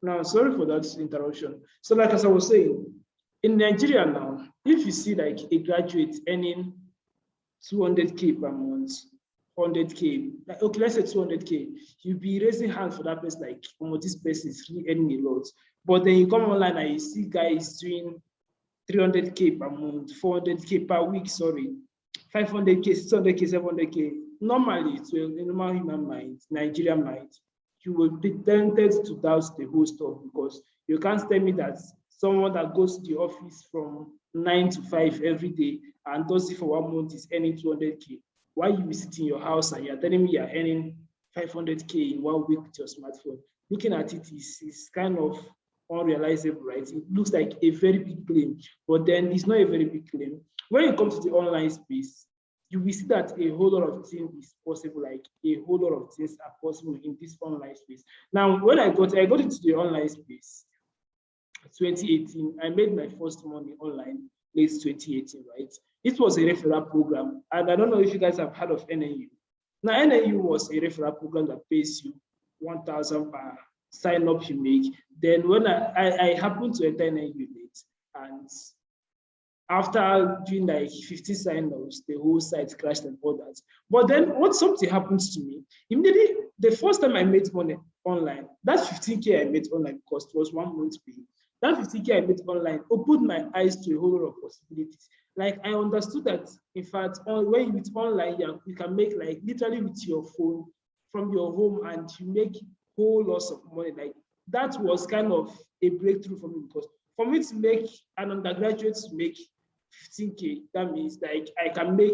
Now, sorry for that interruption. So, like as I was saying, in Nigeria now, if you see like a graduate earning 200K per month, 100K, like, okay, let's say 200K, you'll be raising hands for that person, like, oh, this person is really earning a lot. But then you come online and you see guys doing 300K per month, 400K per week, sorry, 500K, 600K, 700K. Normally, to a normal human mind, Nigerian mind, you will be tempted to doubt the whole stuff, because you can't tell me that someone that goes to the office from 9 to 5 every day and does it for 1 month is earning 200K. Why you be sitting in your house and you're telling me you're earning 500K in 1 week with your smartphone? Looking at it is kind of unrealizable, right? It looks like a very big claim, but then it's not a very big claim. When it comes to the online space, you will see that a whole lot of things is possible, like a whole lot of things are possible in this online space. Now, when I got into the online space, 2018, I made my first money online late 2018, right? It was a referral program, and I don't know if you guys have heard of NNU. Now, NNU was a referral program that pays you 1,000 per sign up you make. Then when I happened to enter NNU late, and after doing like 50 sign-ups, the whole site crashed and all that. But then something happens to me. Immediately, the first time I made money online, that 15K I made online, because it was 1 month pay, that 15K I made online opened my eyes to a whole lot of possibilities. Like, I understood that, in fact, when you online, you can make, like, literally with your phone from your home, and you make whole lots of money. Like, that was kind of a breakthrough for me, because for me to make an undergraduate to make 15K, that means like I can make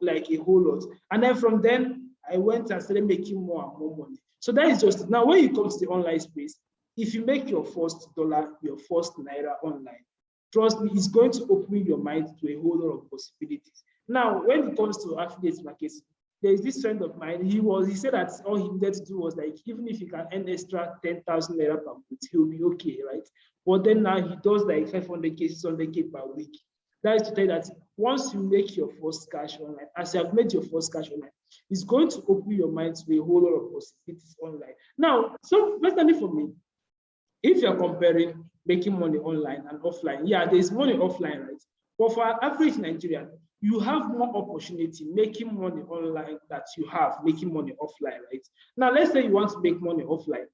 like a whole lot. And then from then, I went and started making more and more money. So that is just, now when you come to the online space, if you make your first dollar, your first naira online, trust me, it's going to open your mind to a whole lot of possibilities. Now, when it comes to affiliate marketing, there is this friend of mine, he said that all he needed to do was, like, even if he can earn extra 10,000 naira per month, he'll be okay, right? But then now he does like 500K, 600K per week. That is to tell you that once you make your first cash online, as you have made your first cash online, it's going to open your mind to a whole lot of possibilities online. Now, so personally for me, if you're comparing making money online and offline, yeah, there's money offline, right? But for average Nigerian, you have more opportunity making money online that you have making money offline, right? Now, let's say you want to make money offline.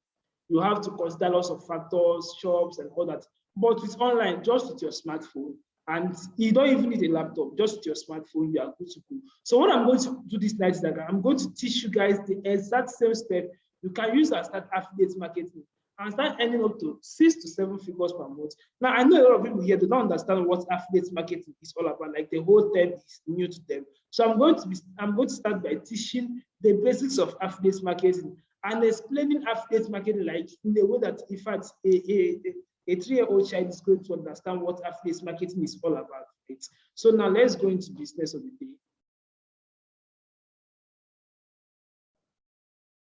You have to consider lots of factors, shops, and all that. But with online, just with your smartphone, and you don't even need a laptop, just with your smartphone, you are good to go. So what I'm going to do this night is that I'm going to teach you guys the exact same step you can use as start affiliate marketing and start earning up to 6 to 7 figures per month. Now, I know a lot of people here, they don't understand what affiliate marketing is all about. Like, the whole term is new to them. So I'm going to start by teaching the basics of affiliate marketing and explaining affiliate marketing like in a way that, in fact, a 3-year-old child is going to understand what affiliate marketing is all about. Right? So now let's go into business of the day.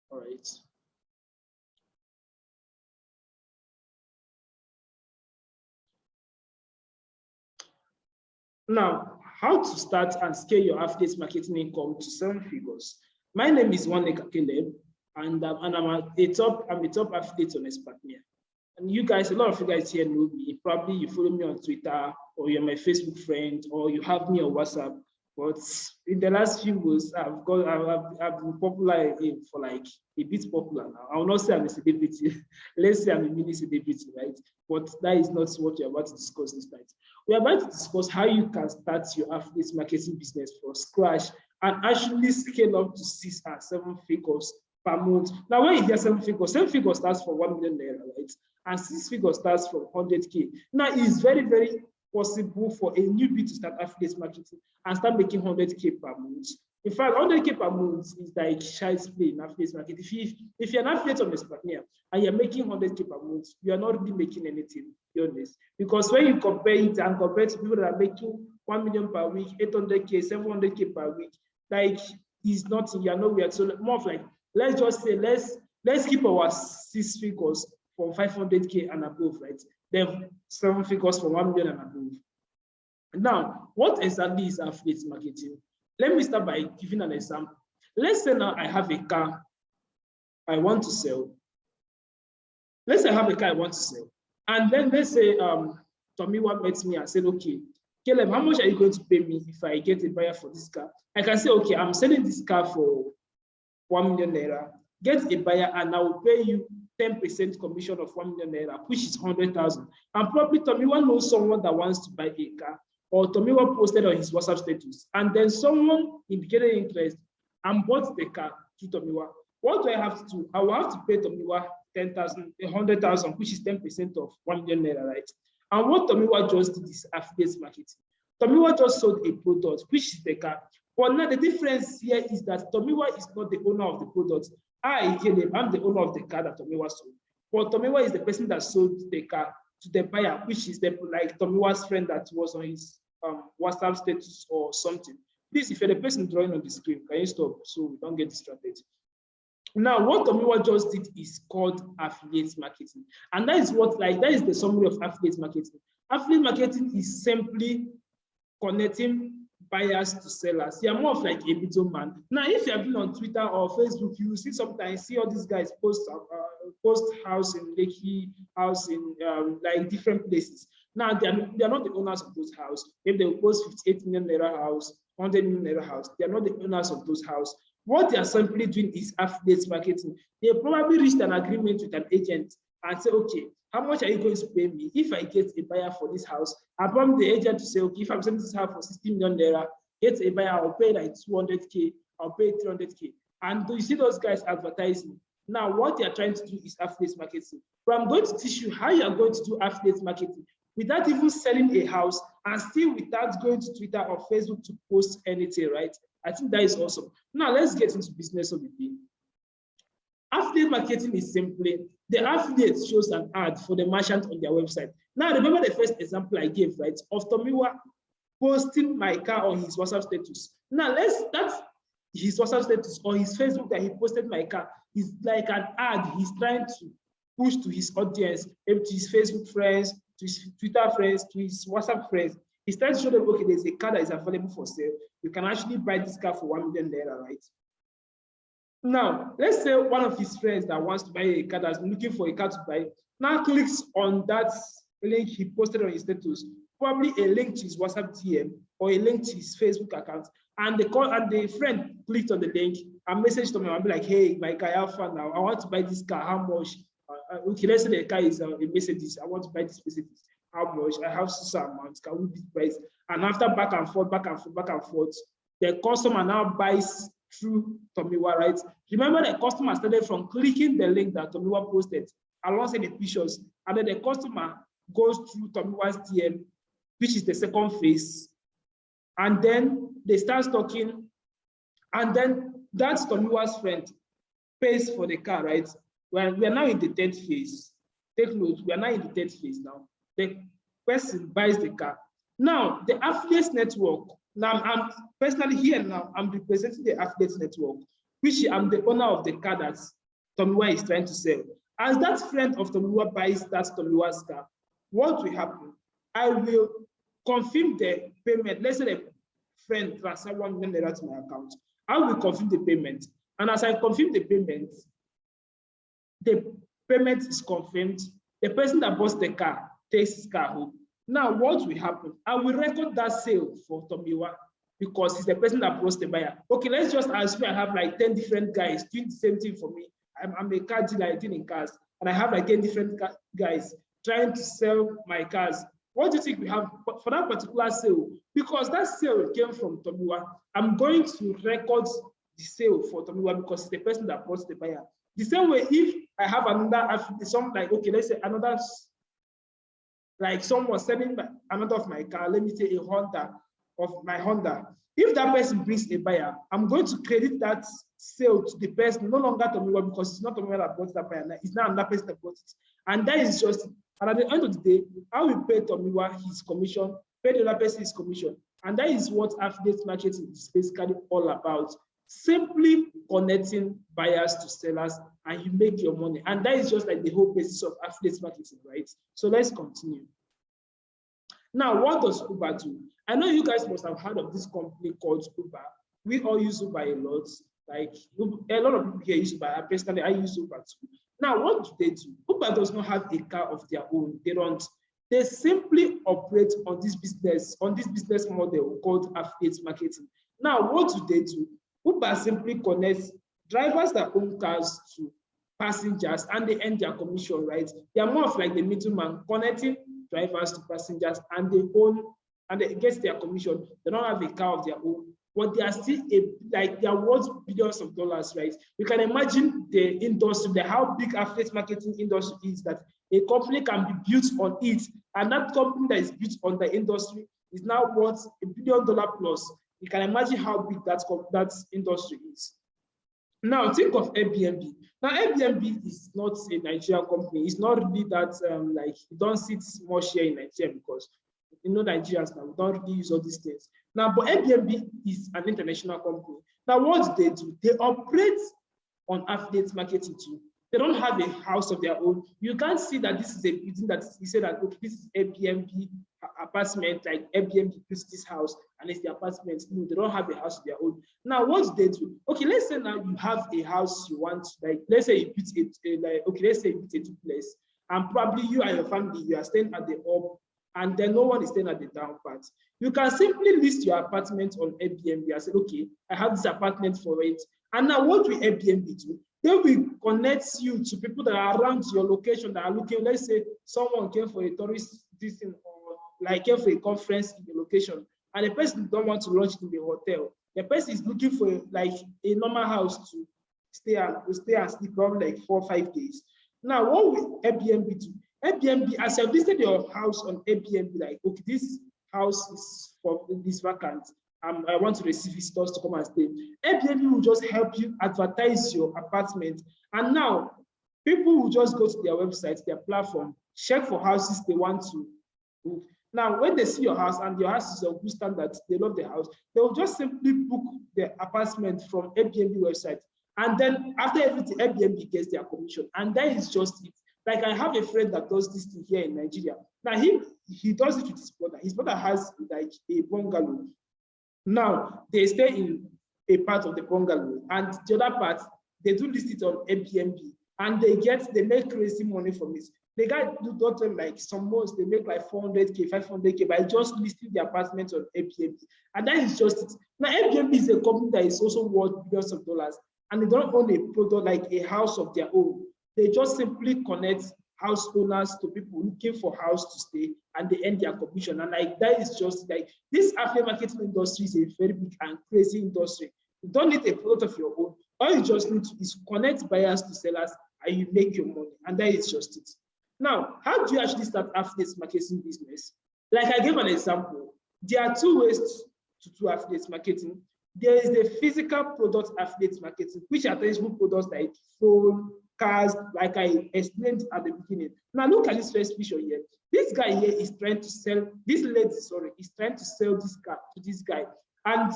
All right. Now, how to start and scale your affiliate marketing income to 7 figures. My name is Waneka Caleb, and I'm a top affiliate on Expertmia. And you guys, a lot of you guys here know me. Probably you follow me on Twitter, or you're my Facebook friend, or you have me on WhatsApp. But in the last few months, I've been popular for like a bit popular now. I will not say I'm a celebrity. Let's say I'm a mini celebrity, right? But that is not what we're about to discuss this night. We're about to discuss how you can start your affiliate marketing business from scratch and actually scale up to 6 and 7 figures per month. Now, when you hear 7 figures starts from 1 million naira, right? And 6 figures starts from 100K. Now, it's very, very possible for a newbie to start affiliate marketing and start making 100K per month. In fact, 100K per month is like child's play in affiliate marketing. If you're an affiliate on Expertmia and you're making 100K per month, you are not really making anything, to be honest. Because when you compare it and compare to people that are making 1 million per week, 800K, 700K per week, like, it's nothing. You're nowhere. So more of like, let's just say, let's keep our 6 figures from 500K and above, right? Then 7 figures from 1 million and above. Now, what exactly is affiliate marketing? Let me start by giving an example. Let's say now I have a car I want to sell. let's say I have a car I want to sell. And then let's say Tomiwa met me and said, okay, Caleb, how much are you going to pay me if I get a buyer for this car? I can say, okay, I'm selling this car for 1 million naira. Get a buyer and I will pay you 10% commission of 1 million naira, which is 100,000. And probably Tomiwa knows someone that wants to buy a car, or Tomiwa posted on his WhatsApp status, and then someone indicated interest and bought the car to Tomiwa. What do I have to do? I will have to pay Tomiwa 10,000, 100,000, which is 10% of 1 million naira, right? And what Tomiwa just did is affiliate marketing. Tomiwa just sold a product, which is the car. But now the difference here is that Tomiwa is not the owner of the product. I'm the owner of the car that Tomiwa sold. But Tomiwa is the person that sold the car to the buyer, which is like Tomiwa's friend that was on his WhatsApp status or something. Please, if you're the person drawing on the screen, can you stop so we don't get distracted? Now, what Tomiwa just did is called affiliate marketing. And that is the summary of affiliate marketing. Affiliate marketing is simply connecting buyers to sellers. You are more of like a middleman. Now, if you have been on Twitter or Facebook, you see sometimes see all these guys post house in Lekki, house in like different places. Now, they are not the owners of those houses. If they will post 58 million naira house, 100 million naira house, they are not the owners of those houses. What they are simply doing is affiliate marketing. They probably reached an agreement with an agent and say, okay, how much are you going to pay me if I get a buyer for this house? I prompt the agent to say, okay, if I'm selling this house for 60 million naira, get a buyer, I'll pay like 200K, I'll pay 300K. And you see those guys advertising. Now, what they are trying to do is affiliate marketing. But I'm going to teach you how you are going to do affiliate marketing without even selling a house and still without going to Twitter or Facebook to post anything, right? I think that is awesome. Now, let's get into business of the day. Affiliate marketing is simply the affiliate shows an ad for the merchant on their website. Now, remember the first example I gave, right, of Tomiwa posting my car on his WhatsApp status. Now, that's his WhatsApp status or his Facebook that he posted my car is like an ad he's trying to push to his audience, maybe to his Facebook friends, to his Twitter friends, to his WhatsApp friends. He's trying to show them, okay, there's a car that is available for sale. You can actually buy this car for 1 million naira, right? Now, let's say one of his friends that wants to buy a car, that's looking for a car to buy, now clicks on that link he posted on his status, probably a link to his WhatsApp DM or a link to his Facebook account, and the friend clicked on the link and messaged to me and be like, hey, my car, how far now? I want to buy this car. How much? Okay, let's say the car is a Mercedes. I want to buy this Mercedes. How much? I have some amount. Can we beat price? And after back and forth, the customer now buys through Tomiwa, right? Remember, the customer started from clicking the link that Tomiwa posted alongside the pictures, and then the customer goes through Tomiwa's DM, which is the second phase, and then they start talking, and then that's Tomiwa's friend pays for the car, right? We are now in the third phase. Take note, we are now in the third phase now. The person buys the car. Now, the affiliate network, now I'm personally here now, I'm representing the affiliate network, which I'm the owner of the car that Tomiwa is trying to sell. As that friend of Tomiwa buys that Tomiwa's car, what will happen? I will confirm the payment. Let's say the friend transfer 1 million naira to my account. I will confirm the payment. And as I confirm the payment is confirmed. The person that bought the car takes his car home. Now, what will happen? I will record that sale for Tomiwa because he's the person that brought the buyer. Okay, let's just assume I have like 10 different guys doing the same thing for me. I'm a car dealer, I deal in cars, and I have like 10 different guys trying to sell my cars. What do you think we have for that particular sale? Because that sale came from Tomiwa, I'm going to record the sale for Tomiwa because it's the person that brought the buyer. The same way, if I have another, some like, okay, let's say another, like someone selling another of my car, let me say a Honda, of my Honda. If that person brings a buyer, I'm going to credit that sale to the person, no longer Tomiwa, because it's not Tomiwa that bought that buyer, it's not another person that bought it. And that is just, and at the end of the day, I will pay Tomiwa his commission, pay the other person his commission. And that is what affiliate marketing is basically all about. Simply connecting buyers to sellers and you make your money. And that is just like the whole basis of affiliate marketing, right? So let's continue. Now, what does Uber do? I know you guys must have heard of this company called Uber. We all use Uber a lot. Like a lot of people here use Uber. Personally, I use Uber too. Now, what do? Uber does not have a car of their own. They don't. They simply operate on this business model called affiliate marketing. Now, what do? Uber simply connects drivers that own cars to passengers and they earn their commission, right? They are more of like the middleman connecting drivers to passengers and they get their commission. They don't have a car of their own, but they are still they are worth billions of dollars, right? You can imagine the industry, how big affiliate marketing industry is, that a company can be built on it, and that company that is built on the industry is now worth $1 billion plus. You can imagine how big that industry is. Now think of Airbnb. Now Airbnb is not a Nigerian company. It's not really that like you don't see much here in Nigeria because you know Nigerians now we don't really use all these things. Now, but Airbnb is an international company. Now, what do? They operate on affiliate marketing too. They don't have a house of their own. You can't see that this is a building that you say that, okay, this is Airbnb apartment, like Airbnb builds this house and it's the apartment. No, they don't have a house of their own. Now, what do? Okay, let's say now you have a house you want, like, let's say you built let's say you built a duplex, and probably you and your family, you are staying at the up, and then no one is staying at the down part. You can simply list your apartment on Airbnb and say, okay, I have this apartment for rent. And now what will Airbnb do? They will connect you to people that are around your location that are looking. Let's say someone came for a tourist visit or like came for a conference in the location, and the person don't want to lodge in the hotel. The person is looking for like a normal house to stay and sleep probably like 4 or 5 days. Now, what will Airbnb do? Airbnb, as you've listed your house on Airbnb, like, okay, this house is for this vacant. I want to receive visitors to come and stay. Airbnb will just help you advertise your apartment. And now, people will just go to their website, their platform, check for houses they want to book. Now, when they see your house and your house is of good standard, they love the house, they will just simply book the apartment from Airbnb website. And then after everything, Airbnb gets their commission. And that is just it. Like I have a friend that does this thing here in Nigeria. Now he does it with his brother. His brother has like a bungalow. Now they stay in a part of the bungalow, and the other part they do list it on Airbnb, and they make crazy money from it. The guy do them like some months they make like 400K, 500K by just listing the apartment on Airbnb, and that is just it. Now Airbnb is a company that is also worth billions of dollars, and they don't own a product like a house of their own. They just simply connect house owners to people looking for house to stay, and they earn their commission. And like that is just like this affiliate marketing industry is a very big and crazy industry. You don't need a product of your own. All you just need to is connect buyers to sellers, and you make your money. And that is just it. Now, how do you actually start affiliate marketing business? Like I gave an example. There are two ways to do affiliate marketing. There is the physical product affiliate marketing, which are tangible products like phone, cars, like I explained at the beginning. Now look at this first picture here. This guy here is trying to sell, this lady, sorry, is trying to sell this car to this guy. And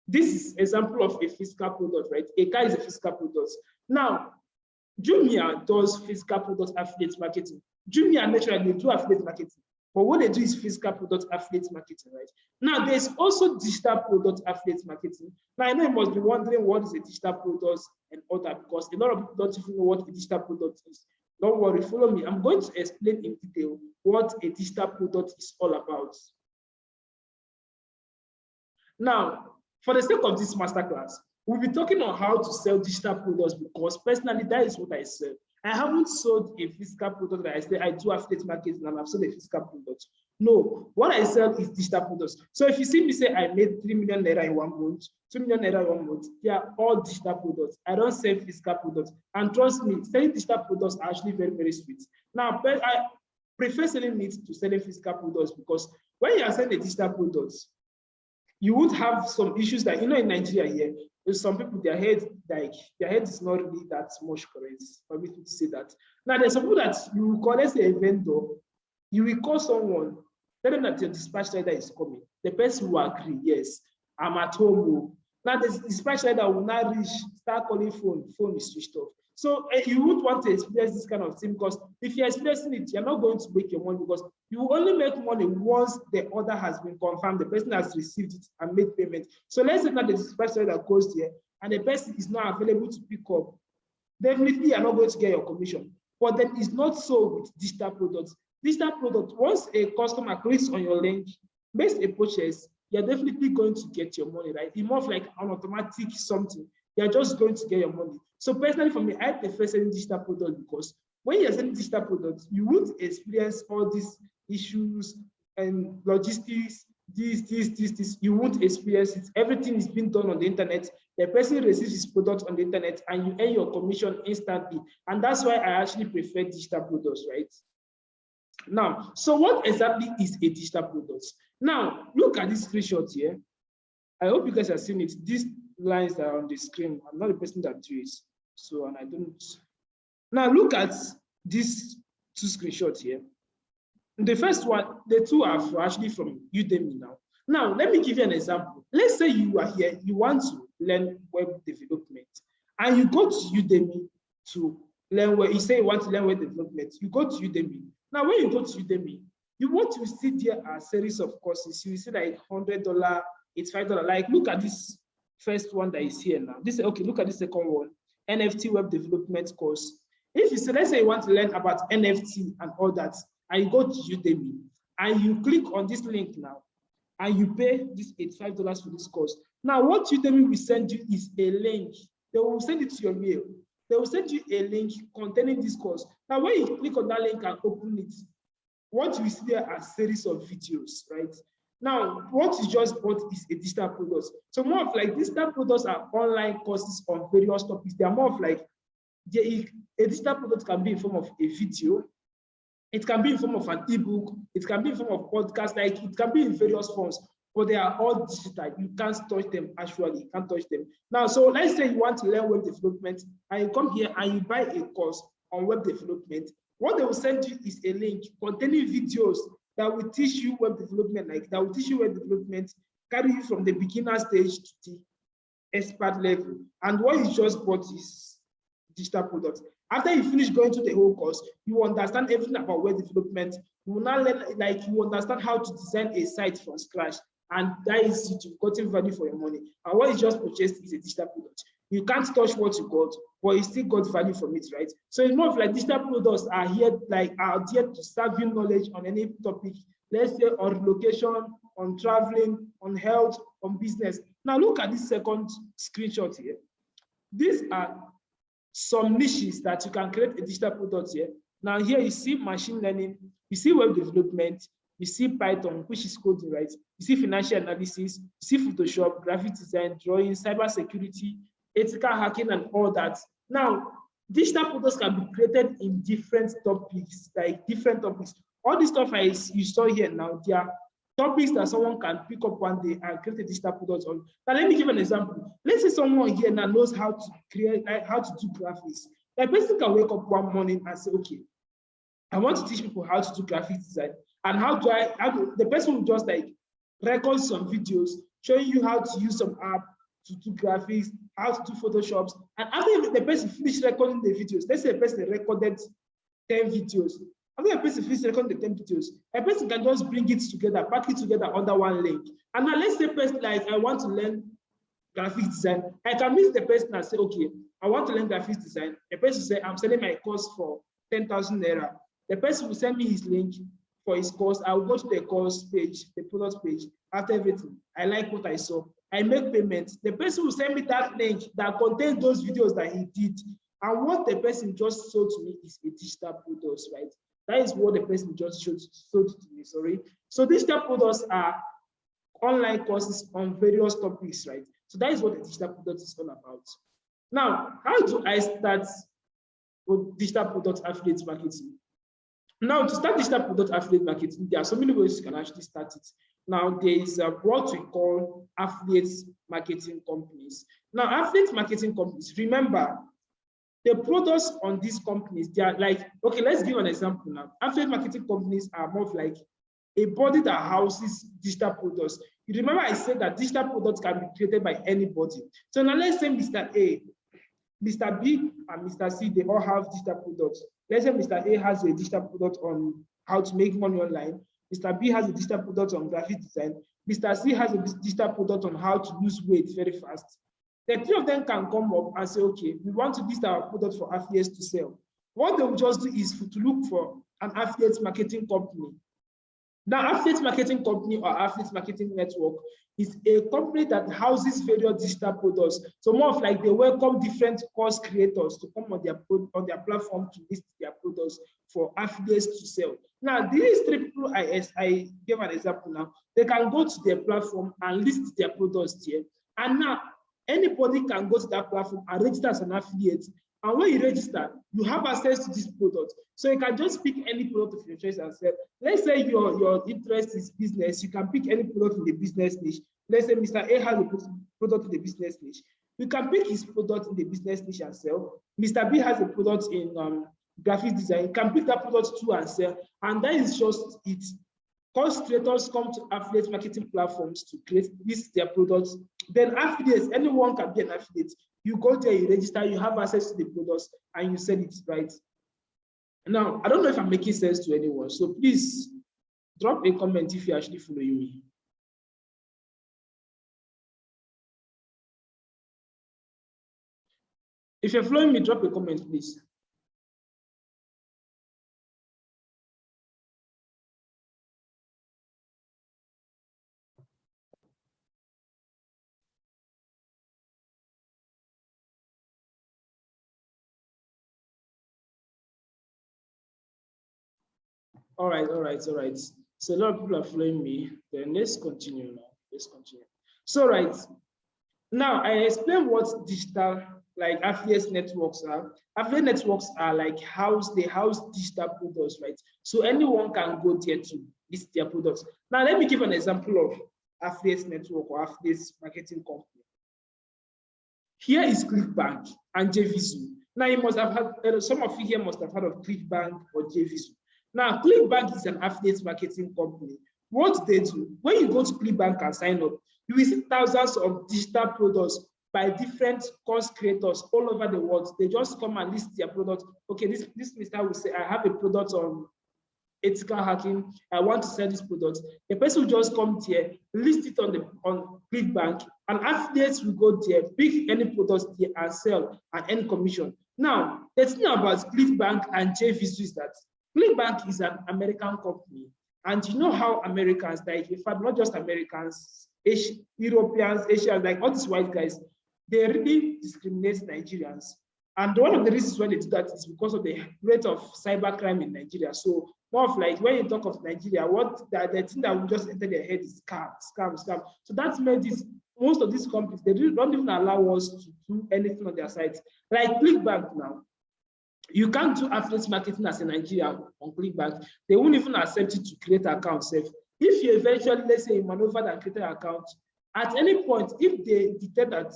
this is example of a physical product, right? A car is a physical product. Now, Jumia does physical product affiliate marketing. Jumia naturally do affiliate marketing. But what they do is physical product affiliate marketing, right? Now, there's also digital product affiliate marketing. Now, I know you must be wondering what is a digital product and all that, because a lot of people don't even know what a digital product is. Don't worry, follow me. I'm going to explain in detail what a digital product is all about. Now, for the sake of this masterclass, we'll be talking on how to sell digital products, because personally, that is what I sell. I haven't sold a physical product that I say I do affiliate marketing and I've sold a physical product. No, what I sell is digital products. So if you see me say I made 3 million naira in 1 month, 2 million naira in 1 month, they are all digital products. I don't sell physical products. And trust me, selling digital products are actually very, very sweet. Now, I prefer selling it to selling physical products, because when you are selling a digital products, you would have some issues that, you know, in Nigeria here, with some people, their head is not really that much correct. For me to say that. Now, there's some people that you will call, let's say, a vendor, you will call someone, tell them that your dispatch rider is coming. The person will agree, yes, I'm at home. Now, the dispatch rider will not reach, start calling phone is switched off. So you would want to experience this kind of thing, because if you're experiencing it, you're not going to make your money, because you will only make money once the order has been confirmed, the person has received it and made payment. So let's say that the dispatch rider goes there and the person is not available to pick up. definitely you're not going to get your commission. But then it's not so with digital products. Digital product, once a customer clicks on your link, makes a purchase, you're definitely going to get your money, right? It's more of like an automatic something. You're just going to get your money. So personally for me, I prefer selling digital products because when you're selling digital products, you won't experience all these issues and logistics, this. You won't experience it. Everything is being done on the internet. The person receives his product on the internet and you earn your commission instantly. And that's why I actually prefer digital products, right? Now, so what exactly is a digital product? Now, look at this screenshot here. I hope you guys have seen it. These lines are on the screen. I'm not the person that do it. So, and I don't. Now, look at these two screenshots here. The first one, the two are actually from Udemy now. Now, let me give you an example. Let's say you are here, you want to learn web development, and you go to Udemy to learn where you say you want to learn web development. You go to Udemy. Now, when you go to Udemy, you want to see there a series of courses. You see like $100, $85. Like, look at this first one that is here now. This, okay, look at the second one, NFT web development course. If you say, let's say you want to learn about NFT and all that, and you go to Udemy, and you click on this link now, and you pay this $85 for this course. Now, what Udemy will send you is a link. They will send it to your mail. They will send you a link containing this course. Now, when you click on that link and open it, what you see there are a series of videos, right? Now, what you just bought is a digital product. So more of like digital products are online courses on various topics. They are more of like, a digital product can be in form of a video. It can be in form of an ebook. It can be in form of podcast. Like it can be in various forms, but they are all digital. You can't touch them actually. You can't touch them. Now, so let's say you want to learn web development and you come here and you buy a course on web development. What they will send you is a link containing videos that will teach you web development, like that will teach you web development, carry you from the beginner stage to the expert level. And what you just bought is digital products. After you finish going to the whole course, you understand everything about web development. You will now learn, like you understand how to design a site from scratch, and that is it. You've gotten value for your money. And what you just purchased is a digital product. You can't touch what you got, but you still got value from it, right? So it's more of like digital products are here, like are there to serve you knowledge on any topic. Let's say on relocation, on traveling, on health, on business. Now look at this second screenshot here. These are some niches that you can create a digital product here. Now here you see machine learning, you see web development, you see Python, which is coding, right? You see financial analysis, you see Photoshop, graphic design, drawing, cyber security, ethical hacking, and all that. Now, digital products can be created in different topics, like different topics. All this stuff you saw here now, they are topics that someone can pick up one day and create a digital product on. Now, let me give an example. Let's say someone here now knows how to create, how to do graphics. Like, person can wake up one morning and say, okay, I want to teach people how to do graphic design. And the person will just like record some videos showing you how to use some app to do graphics, how to do Photoshops. And after the person finished recording the videos, let's say the person recorded 10 videos. After the person finished recording the 10 videos, a person can just bring it together, pack it together under one link. And now let's say person like, I want to learn graphic design. I can meet the person and say, okay, I want to learn graphic design. The person will say, I'm selling my course for 10,000 naira. The person will send me his link for his course. I will go to the course page, the product page. After everything, I like what I saw. I make payments. The person will send me that link that contains those videos that he did. And what the person just sold to me is a digital product, right? That is what the person just sold to me, sorry. So digital products are online courses on various topics, right? So that is what the digital product is all about. Now, how do I start with digital product affiliate marketing? Now, to start digital product affiliate marketing, there are so many ways you can actually start it. Now, there is what we call affiliate marketing companies. Now, affiliate marketing companies, remember, the products on these companies, they are like, okay, let's give an example now. Affiliate marketing companies are more of like a body that houses digital products. You remember I said that digital products can be created by anybody. So now let's say Mr. A, Mr. B, and Mr. C, they all have digital products. Let's say Mr. A has a digital product on how to make money online. Mr. B has a digital product on graphic design. Mr. C has a digital product on how to lose weight very fast. the three of them can come up and say, okay, we want to list our product for affiliates to sell. What they will just do is to look for an affiliate marketing company. Now, affiliate marketing company or affiliate marketing network is a company that houses various digital products. So more of like they welcome different course creators to come on their platform to list their products for affiliates to sell. Now, these three people I gave an example now, they can go to their platform and list their products here. And now anybody can go to that platform and register as an affiliate. And when you register, you have access to this product. So you can just pick any product of your choice and sell. Let's say your interest is business. You can pick any product in the business niche. Let's say Mr. A has a product in the business niche. You can pick his product in the business niche and sell. Mr. B has a product in graphic design. You can pick that product too and sell. And that is just it. Course creators come to affiliate marketing platforms to list their products. Then affiliates, anyone can be an affiliate. You go there, you register, you have access to the products, and you sell it, right? Now, I don't know if I'm making sense to anyone, so please drop a comment if you're actually following me. If you're following me, drop a comment, please. All right. So a lot of people are following me. Then let's continue now. So right now, I explained what digital like affiliate networks are. Affiliate networks are like they house digital products, right? So anyone can go there to list their products. Now let me give an example of affiliate network or affiliate marketing company. Here is ClickBank and JVZoo. Now you must have had some of you here must have heard of ClickBank or JVZoo. Now, ClickBank is an affiliate marketing company. What they do, when you go to ClickBank and sign up, you will see thousands of digital products by different course creators all over the world. They just come and list their products. Okay, this Mr. will say, I have a product on ethical hacking. I want to sell this product. The person will just come here, list it on ClickBank, and affiliates will go there, pick any products there and sell and earn commission. Now, the thing about ClickBank and JVZoo is that ClickBank is an American company, and you know how Americans, like in fact, not just Americans, Europeans, Asians, like all these white guys, they really discriminate Nigerians. And one of the reasons why they do that is because of the rate of cybercrime in Nigeria. So more of like when you talk of Nigeria, the thing that will just enter their head is scam. So that's made this, most of these companies, they don't even allow us to do anything on their sites. Like ClickBank now, you can't do affiliate marketing as a Nigerian on ClickBank. They won't even accept you to create an account. If you eventually, let's say, you maneuvered and created an account, at any point, if they detect that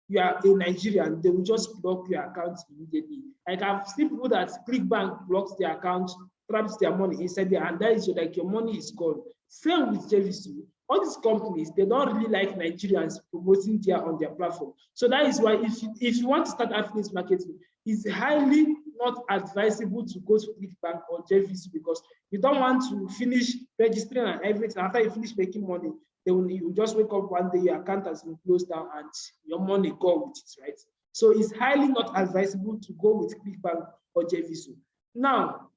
you are a Nigerian, they will just block your account immediately. Like I've seen people that ClickBank blocks their account, traps their money inside there, and that is like your money is gone. Same with JVZoo. All these companies, they don't really like Nigerians promoting on their platform. So that is why if you want to start affiliate marketing, it's highly not advisable to go to ClickBank or JVZoo because you don't want to finish registering and everything. After you finish making money, you just wake up one day, your account has been closed down and your money go with it, right? So it's highly not advisable to go with ClickBank or JVZoo. Now,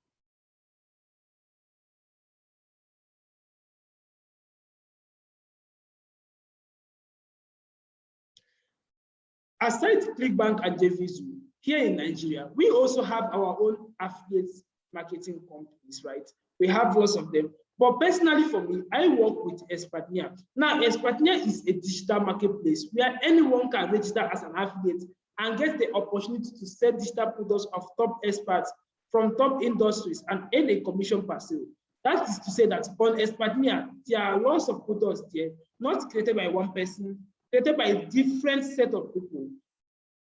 aside ClickBank and JVZoo, here in Nigeria, we also have our own affiliate marketing companies, right? We have lots of them. But personally for me, I work with Expertnia. Now, Expertnia is a digital marketplace where anyone can register as an affiliate and get the opportunity to sell digital products of top experts from top industries and earn a commission per sale. That is to say that on Expertnia, there are lots of products there, not created by one person, created by a different set of people.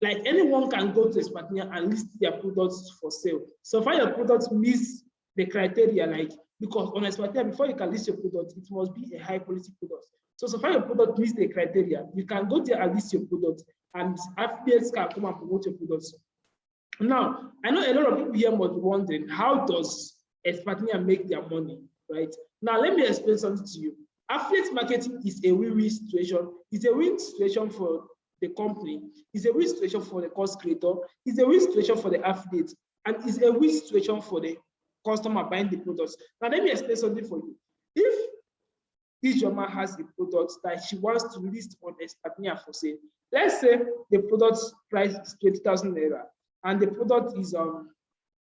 Like anyone can go to Expertnia and list their products for sale. So far your products meets the criteria, like because on Expertnia, before you can list your product, it must be a high quality product. So far your product meets the criteria, you can go there and list your product and affiliates can come and promote your products. Now, I know a lot of people here must be wondering, how does Expertnia make their money, right? Now, let me explain something to you. Affiliate marketing is a win-win situation. It's a win situation for the company, it's a win situation for the course creator, it's a win situation for the affiliate, and it's a win situation for the customer buying the products. Now, let me explain something for you. If Ijoma has a product that she wants to list on Expertnia for sale, let's say the product price is 20,000 naira, and the product is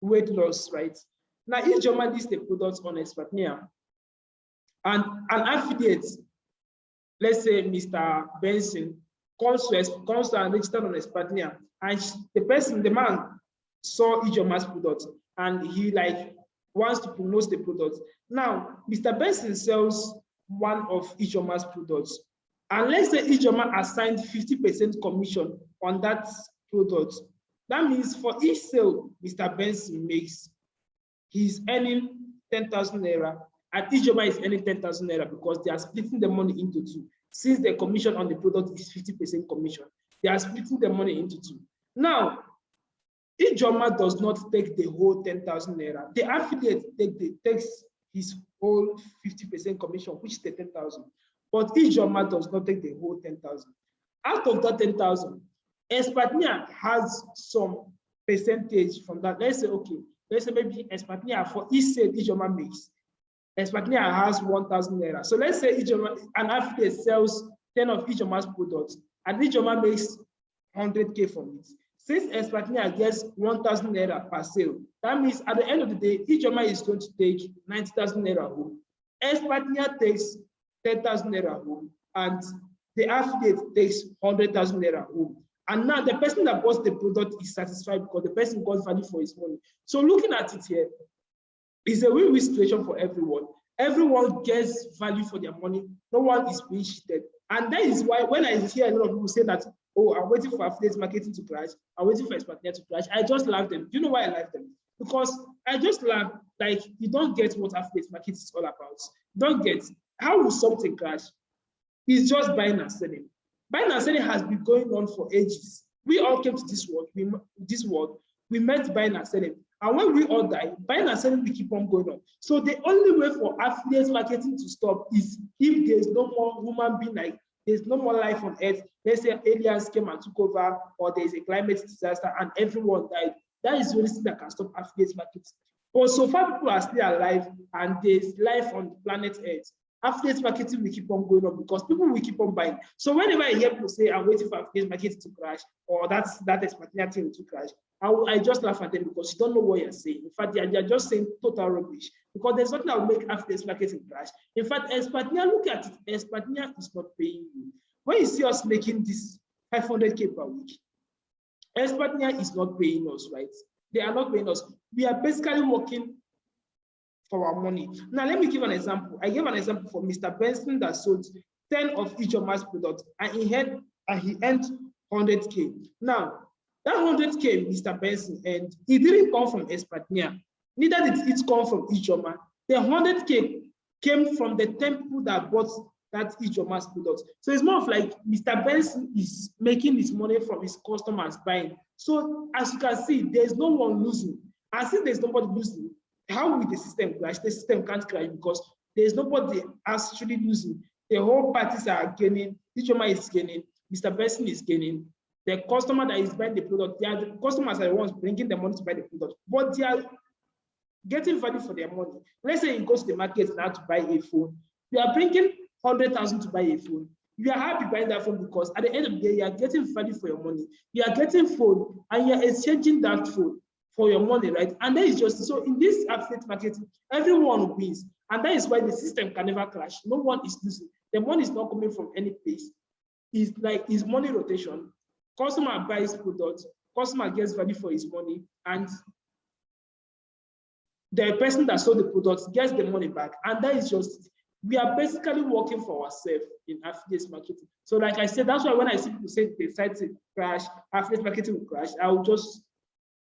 weight loss, right? Now, Ijoma lists the product on Expertnia, and an affiliate, let's say Mr. Benson, comes to and registered on Expertnia, and the man saw Ijoma's product, and he wants to promote the product. Now, Mr. Benson sells one of Ijoma's products, and let's say Ijoma assigned 50% commission on that product. That means for each sale Mr. Benson makes, he's earning 10,000 naira, and Ijoma is earning 10,000 naira because they are splitting the money into two. Since the commission on the product is 50% commission, they are splitting the money into two. Now, Ijoma does not take the whole 10,000 naira. The affiliate takes his whole 50% commission, which is the 10,000. But Ijoma does not take the whole 10,000. Out of that 10,000, Expertnia has some percentage from that. Let's say maybe Expertnia, for each sale Ijoma makes, Expertnia has 1,000 naira. So let's say an affiliate sells 10 of Ijoma's products, and Ijoma makes 100K from it. Since Expertnia gets 1,000 naira per sale, that means at the end of the day, Ijoma is going to take 90,000 naira home. Expertnia takes 10,000 naira home, and the affiliate takes 100,000 naira home. And now the person that bought the product is satisfied because the person got value for his money. So looking at it here, it's a win-win situation for everyone. Everyone gets value for their money. No one is being cheated. And that is why when I hear a lot of people say that, oh, I'm waiting for affiliate marketing to crash, I'm waiting for Expertnia to crash, I just laugh them. Do you know why I laugh them? Because I just laugh, you don't get what affiliate marketing is all about. You don't get. How will something crash? It's just buying and selling. Buying and selling has been going on for ages. We all came to this world. We met buying and selling. And when we all die, buying and selling will keep on going on. So the only way for affiliate marketing to stop is if there's no more human being, there's no more life on earth. Let's say aliens came and took over, or there's a climate disaster and everyone died. That is the only thing that can stop affiliate marketing. But so far, people are still alive and there's life on the planet Earth. Affiliate marketing will keep on going on because people will keep on buying. So whenever I hear people say, I'm waiting for affiliate marketing to crash, or that Expertnia thing to crash, I just laugh at them because you don't know what you're saying. In fact, they're just saying total rubbish because there's nothing that will make affiliate marketing crash. In fact, Expertnia, look at it. Expertnia is not paying you. When you see us making this 500K per week, Expertnia is not paying us, right? They are not paying us. We are basically working for our money. Now, let me give an example. I gave an example for Mr. Benson that sold 10 of Ijoma's products and he earned 100K. Now, that 100K, Mr. Benson, and it didn't come from Expertnia. Neither did it come from Ijoma. The 100K came from the 10 people that bought that Ijoma's products. So it's more of like Mr. Benson is making his money from his customers buying. So as you can see, there's no one losing. And since there's nobody losing, how will the system crash? The system can't crash because there's nobody actually losing. The whole parties are gaining. Ijoma is gaining. Mr. Benson is gaining. The customer that is buying the product, the customers are the ones bringing the money to buy the product, but they are getting value for their money. Let's say you go to the market now to buy a phone. You are bringing 100,000 to buy a phone. You are happy buying that phone because at the end of the day, you are getting value for your money. You are getting phone and you are exchanging that phone for your money, right? And that is just, so in this affiliate marketing, everyone wins. And that is why the system can never crash. No one is losing. The money is not coming from any place. It's money rotation. Customer buys products, customer gets value for his money, and the person that sold the products gets the money back. And that is just, we are basically working for ourselves in affiliate marketing. So like I said, that's why when I see people say they decide to crash, affiliate marketing will crash, I will just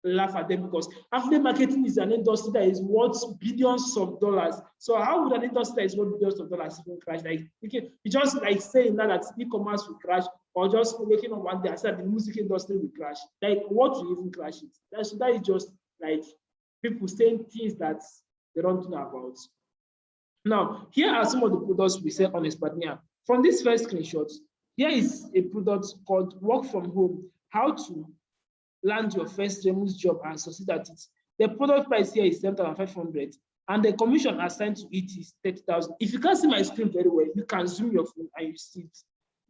laugh at them because affiliate marketing is an industry that is worth billions of dollars. So how would an industry that is worth billions of dollars even crash? Like, you just like saying that e-commerce will crash, or just waking up one day and say the music industry will crash. Like, what will even crash it? That is just like people saying things that they don't know about. Now, here are some of the products we sell on Expertnia. From this first screenshot, Here is a product called Work From Home, how to land your first remote job and succeed at it. The product price here is 7,500 and the commission assigned to it is 30,000. If you can't see my screen very well, you can zoom your phone and you see it.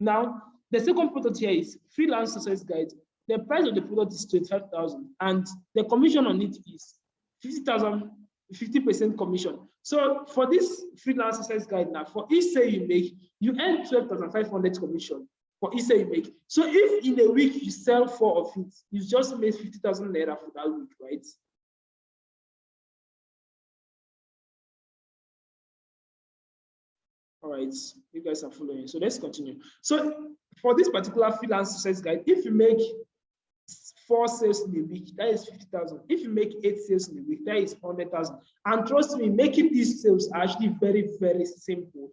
Now, the second product here is Freelance Success Guide. The price of the product is 25,000 and the commission on it is 50,000, 50% commission. So for this Freelance Success Guide now, for each sale you make, you earn 12,500 commission for each sale you make. So if in a week you sell 4 of it, you just made 50,000 naira for that week, right? All right, you guys are following. So let's continue. So for this particular Freelance Success Guide, if you make 4 sales in a week, that is 50,000. If you make 8 sales in a week, that is 100,000. And trust me, making these sales are actually very, very simple.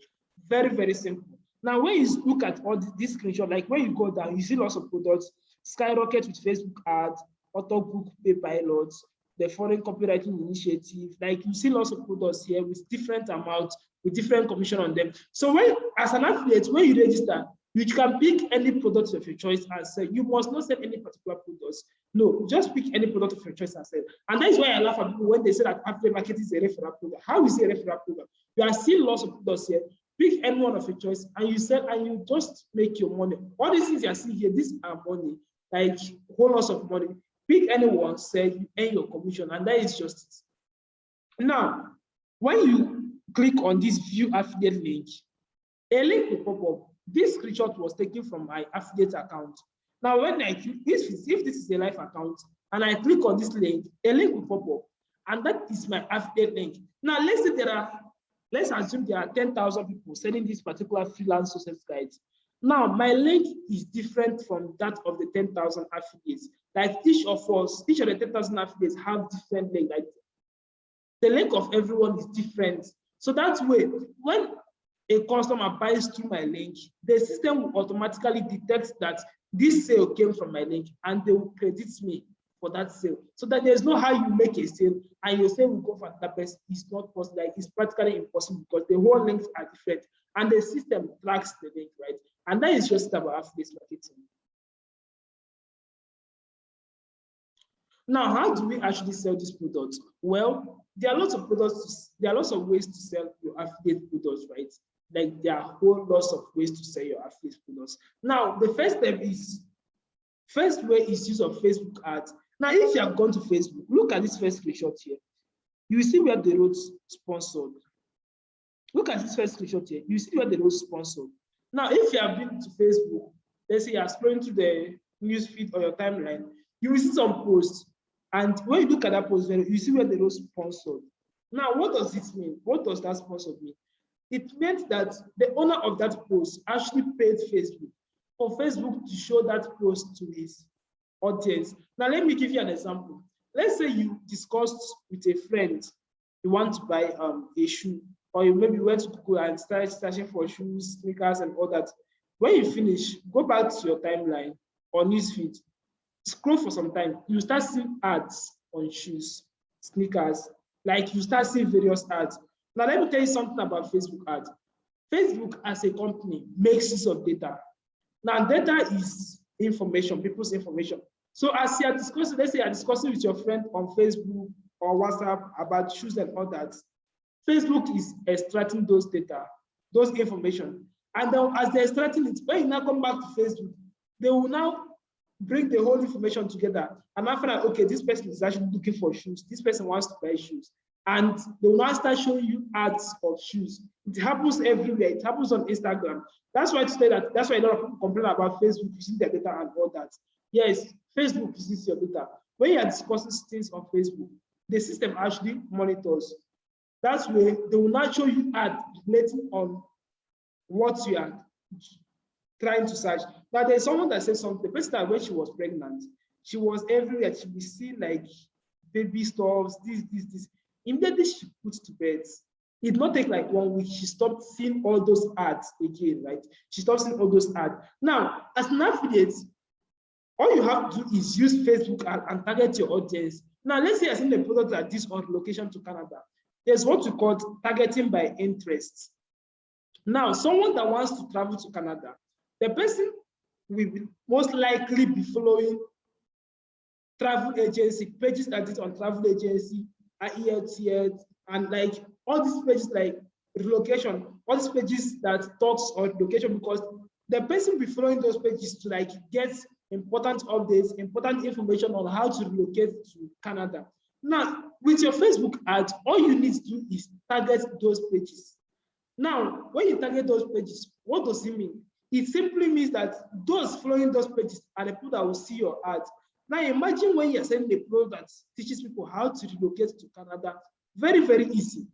Very, very simple. Now, when you look at all this screenshot, like when you go down, you see lots of products, Skyrocket with Facebook ads, Autobook Pay Pilots, the Foreign Copywriting Initiative. Like you see lots of products here with different amounts, with different commission on them. So when, as an affiliate, when you register, you can pick any product of your choice and sell. You must not sell any particular products. No, just pick any product of your choice and sell. And that is why I laugh at people when they say that affiliate market is a referral program. How is it a referral program? You are seeing lots of products here. Pick any one of your choice and you sell and you just make your money. All these things you are seeing here, these are money, like whole lots of money. Pick any one, sell, you earn your commission, and that is just it. Now, when you click on this view affiliate link, a link will pop up. This screenshot was taken from my affiliate account. Now, when I click, if this is a live account and I click on this link, a link will pop up, and that is my affiliate link. Now, let's assume there are 10,000 people selling this particular Freelance Success Guide. Now, my link is different from that of the 10,000 affiliates. Like each of the 10,000 affiliates have different links. Like the link of everyone is different. So that way, when a customer buys through my link, the system will automatically detect that this sale came from my link and they will credit me for that sale. So that there's no how you make a sale and your sale will go for that person. It's not possible. Like it's practically impossible because the whole links are different and the system tracks the link, right? And that is just about affiliate marketing. Now, how do we actually sell these products? Well, there are lots of products. There are lots of ways to sell your affiliate products, right? Like there are whole lots of ways to sell your affiliate products. Now, the first way is use of Facebook ads. Now, if you have gone to Facebook, look at this first screenshot here. You see where they wrote sponsored. Look at this first screenshot here. You see where they wrote sponsored. Now, if you have been to Facebook, let's say you are scrolling through the news feed or your timeline, you will see some posts. And when you look at that post, you see where they wrote sponsored. Now, what does this mean? What does that sponsored mean? It meant that the owner of that post actually paid Facebook for Facebook to show that post to his audience. Now, let me give you an example. Let's say you discussed with a friend, you want to buy a shoe, or you maybe went to Google and started searching for shoes, sneakers, and all that. When you finish, go back to your timeline or newsfeed, scroll for some time, you start seeing ads on shoes, sneakers, like you start seeing various ads. Now, let me tell you something about Facebook ads. Facebook as a company makes use of data. Now, data is information, people's information. So as you are discussing, let's say you are discussing with your friend on Facebook or WhatsApp about shoes and all that, Facebook is extracting those data, those information. And then as they're extracting it, when you now come back to Facebook, they will now bring the whole information together and I find out, okay, this person is actually looking for shoes. This person wants to buy shoes. And they will now start showing you ads of shoes. It happens everywhere. It happens on Instagram. That's why today that's why a lot of people complain about Facebook using their data and all that. Yes, Facebook uses your data. When you are discussing things on Facebook, the system actually monitors. That way, they will not show you ads relating on what you are trying to search. Now, there's someone that said something. The person that when she was pregnant, she was everywhere. She would see like baby stuffs, this. Immediately she put to bed. It did not take like 1 week. She stopped seeing all those ads again, right? She stopped seeing all those ads. Now, as an affiliate, all you have to do is use Facebook and target your audience. Now, let's say you're seeing the product like this on location to Canada. There's what we call targeting by interest. Now, someone that wants to travel to Canada, The person will most likely be following travel agency, pages that is on travel agency, AELTS, and like all these pages like relocation, all these pages that talks on location, because the person will be following those pages to like get important updates, important information on how to relocate to Canada. Now, with your Facebook ads, all you need to do is target those pages. Now, when you target those pages, what does it mean? It simply means that those following those pages are the people that will see your ads. Now, imagine when you're sending a product that teaches people how to relocate to Canada, very, very easy.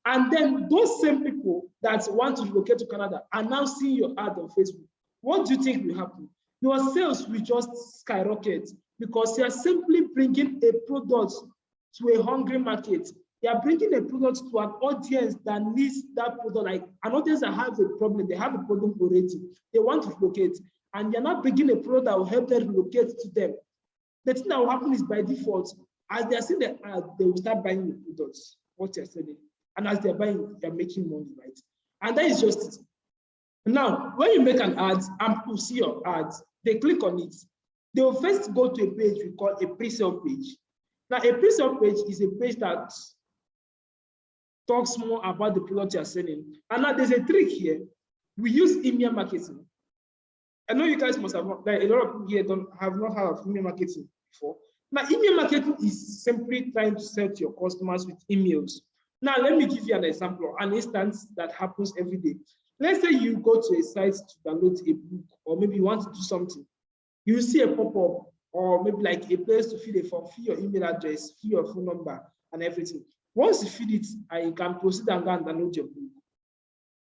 And then those same people that want to relocate to Canada are now seeing your ad on Facebook. What do you think will happen? Your sales will just skyrocket because you're simply bringing a product to a hungry market. They are bringing a product to an audience that needs that product, like an audience that has a problem. They have a problem already. They want to relocate, and you're not bringing a product that will help them relocate to them. The thing that will happen is by default, as they are seeing the ad, they will start buying the products, what you're selling. And as they're buying, they're making money, right? And that is just it. Now, when you make an ad and people see your ads, they click on it. They will first go to a page we call a pre-sale page. Now, a pre-sale page is a page that talks more about the product you're selling. And now there's a trick here. We use email marketing. I know you guys must have, like a lot of people here have not heard of email marketing before. Now, email marketing is simply trying to sell to your customers with emails. Now, let me give you an example, an instance that happens every day. Let's say you go to a site to download a book, or maybe you want to do something. You see a pop-up, or maybe like a place to fill a form, fill your email address, fill your phone number, and everything. Once you fill it, and you can proceed and go and download your book.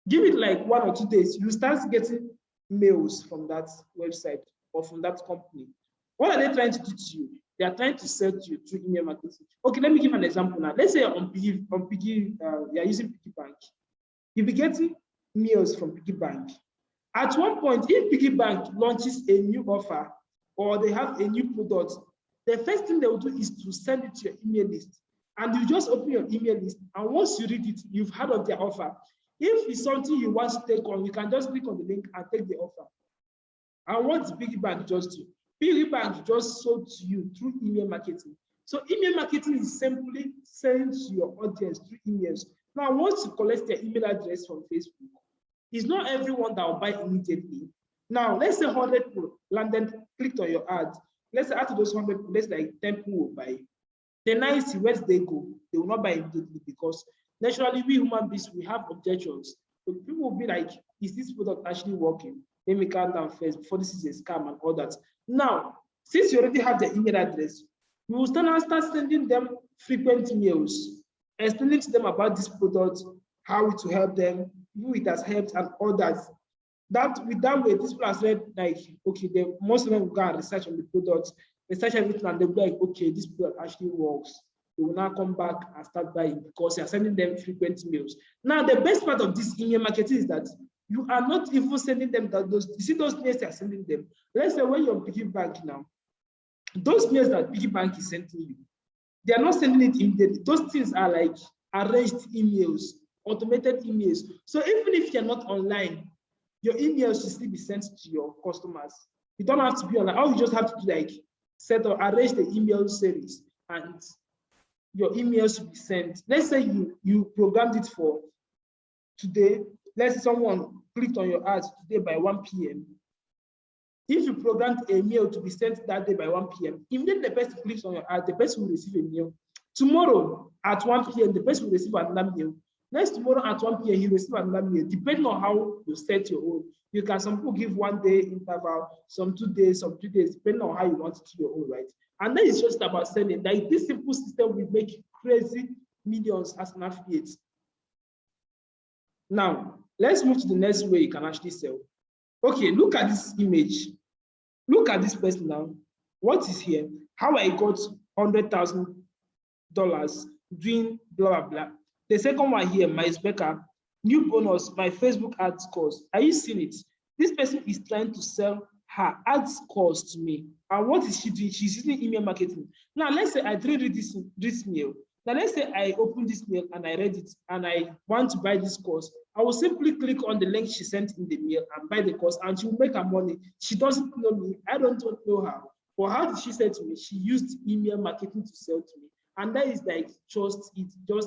Give it like 1 or 2 days, you start getting mails from that website or from that company. What are they trying to do to you? They are trying to sell to you through email marketing. Okay, let me give an example now. Let's say on Piggy, you are using Piggy Bank. You'll be getting mails from Piggy Bank. At one point, if Piggy Bank launches a new offer or they have a new product, the first thing they will do is to send it to your email list. And you just open your email list, and once you read it, you've heard of their offer. If it's something you want to take on, you can just click on the link and take the offer. And what does Piggy Bank just do? Piggy Bank just sold to you through email marketing. So email marketing is simply selling to your audience through emails. Now, once you collect their email address from Facebook, it's not everyone that will buy immediately. Now, let's say 100 people landed, clicked on your ad. Let's say out of those 100, let's like 10 people will buy. The 90, where they go? They will not buy immediately because naturally we human beings, we have objections. So people will be like, is this product actually working? Let me calm down first before this is a scam and all that. Now, since you already have the email address, we will start sending them frequent emails, explaining to them about this product, how it will help them, who it has helped, and all that. With that way, this people have said, like, okay, most of them will go and research on the product, research everything, and they'll be like, okay, this product actually works. They will now come back and start buying because you're sending them frequent emails. Now, the best part of this email marketing is that you are not even sending them those, you see those mails you're sending them. Let's say when you're Piggy Bank now, those mails that Piggy Bank is sending you, they are not sending it immediately. Those things are like arranged emails, automated emails. So even if you're not online, your emails should still be sent to your customers. You don't have to be online. All you just have to do, like, set or arrange the email series, and your emails should be sent. Let's say you programmed it for today. Let's say someone clicked on your ads today by 1 p.m. If you programmed a mail to be sent that day by 1 p.m., immediately the person clicks on your ad, the person will receive a mail. Tomorrow at 1 p.m., the person will receive another mail. Next tomorrow at 1 p.m., he will receive another mail, depending on how you set your own. You can, some people give 1 day interval, some 2 days, some 3 days, depending on how you want to do your own, right? And then it's just about selling. Like, this simple system will make crazy millions as an affiliate. Now, let's move to the next way you can actually sell. Okay, look at this image. Look at this person now. What is here? How I got $100,000 doing blah, blah, blah. The second one here, Miles Becker, new bonus, my Facebook ads course. Are you seeing it? This person is trying to sell her ads course to me. And what is she doing? She's using email marketing. Now, let's say I didn't read this mail. Now, let's say I open this mail and I read it and I want to buy this course. I will simply click on the link she sent in the mail and buy the course, and she will make her money. She doesn't know me. I don't know her. But how did she say to me? She used email marketing to sell to me. And that is like just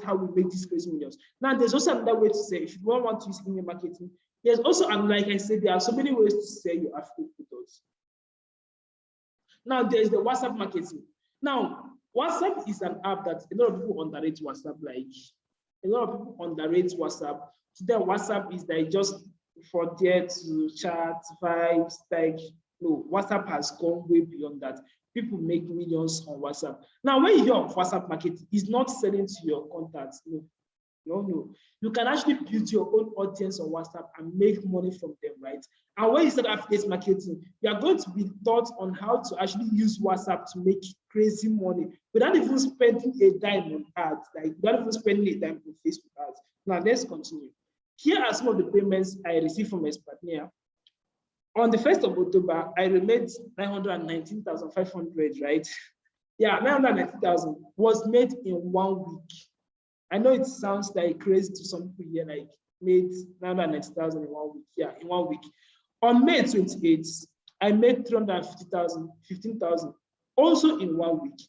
how we make these crazy millions. Now, there's also another way to say, if you don't want to use email marketing, there's also, and like I said, there are so many ways to sell your affiliate products. Now, there's the WhatsApp marketing. Now, WhatsApp is an app that a lot of people underrate WhatsApp. Like, a lot of people underrate WhatsApp. Today, WhatsApp is like just for there to chat, vibes, like, no, WhatsApp has gone way beyond that. People make millions on WhatsApp. Now, when you hear of WhatsApp marketing, it's not selling to your contacts. No. You can actually build your own audience on WhatsApp and make money from them, right? And when you start affiliate marketing, you are going to be taught on how to actually use WhatsApp to make crazy money without even spending a dime on ads, like without even spending a dime on Facebook ads. Now, let's continue. Here are some of the payments I received from Expertnia. On the 1st of October, I made 919,500, right? Yeah, 919,000 was made in 1 week. I know it sounds like crazy to some people here, like made 990,000 in 1 week. Yeah, in 1 week. On May 28th, I made 350,000, 15,000, also in 1 week.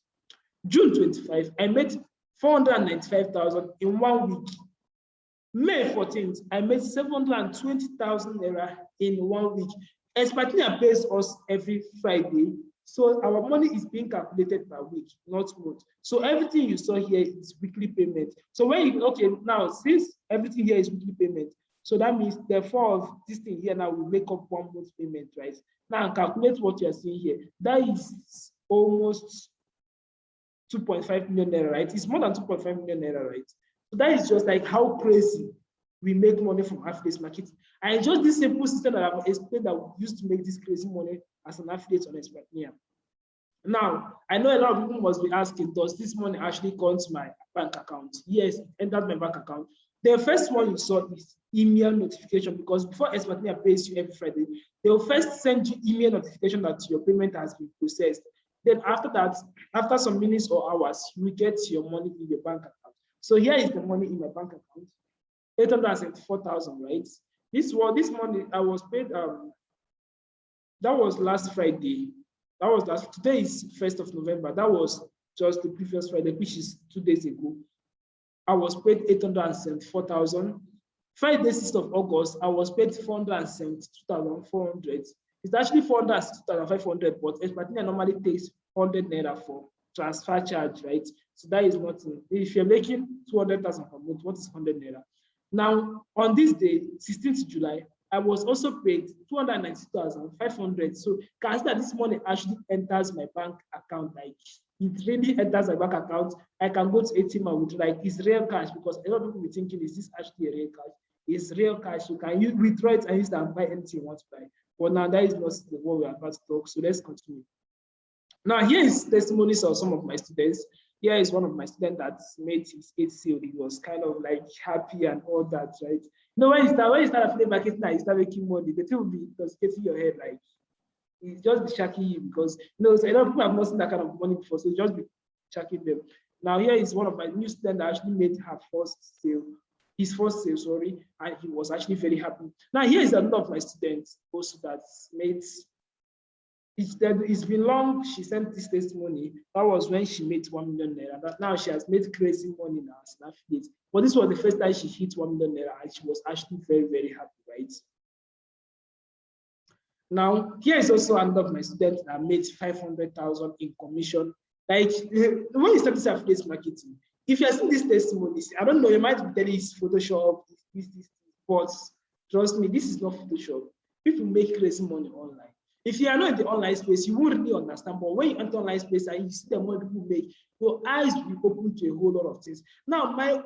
June 25, I made 495,000 in 1 week. May 14th, I made 720,000 naira in 1 week. Expertnia pays us every Friday, so our money is being calculated per week, not month. So everything you saw here is weekly payment. So when you, okay, now since everything here is weekly payment, so that means therefore of this thing here now will make up 1 month payment, right? Now calculate what you're seeing here. That is almost 2.5 million naira, right? It's more than 2.5 million naira, right? So that is just like how crazy we make money from affiliate marketing. And just this simple system that I've explained that we used to make this crazy money as an affiliate on Expertnia. Now, I know a lot of people must be asking, does this money actually come to my bank account? Yes, it entered my bank account. The first one you saw is email notification, because before Expertnia pays you every Friday, they will first send you email notification that your payment has been processed. Then after that, after some minutes or hours, you will get your money in your bank account. So here is the money in my bank account, 874,000, right? This money I was paid. That was last Friday. Today is 1st of November. That was just the previous Friday, which is 2 days ago. I was paid 874,000. Friday, 6th of August, I was paid 472,400. It's actually 462,500, but Expertnia normally takes 100 naira for transfer charge, right? So that is nothing. If you're making 200,000 per month, what is 100 naira? Now, on this day, 16th July, I was also paid 290,500. So consider this money actually enters my bank account. Like it really enters my bank account. I can go to ATM and withdraw. Like it's real cash, because a lot of people will be thinking, is this actually a real cash? It's real cash. You can withdraw it and use it and buy anything you want to buy. But now that is not what we are about to talk. So let's continue. Now, here is testimonies of some of my students. Here is one of my students that made his HCO. He was kind of like happy and all that, right? You know, when you start affiliate marketing and you start making money, the thing will be intoxicating your head, like it's just be shocking you, because you know, so a lot of people have not seen that kind of money before, so it's just be shocking them. Now, here is one of my new students that actually made his first sale, sorry, and he was actually very happy. Now, here is another of my students also that made. It's been long. She sent this testimony. That was when she made 1 million naira. But now she has made crazy money now as an affiliate. But this was the first time she hit 1 million naira, and she was actually very, very happy, right? Now, here is also another of my students that made 500,000 in commission. Like when you start this affiliate marketing, if you're seeing these testimonies, I don't know, you might be telling it's Photoshop, but trust me, this is not Photoshop. People make crazy money online. If you are not in the online space, you won't really understand. But when you enter online space and you see the money people make, your eyes will be open to a whole lot of things. Now, I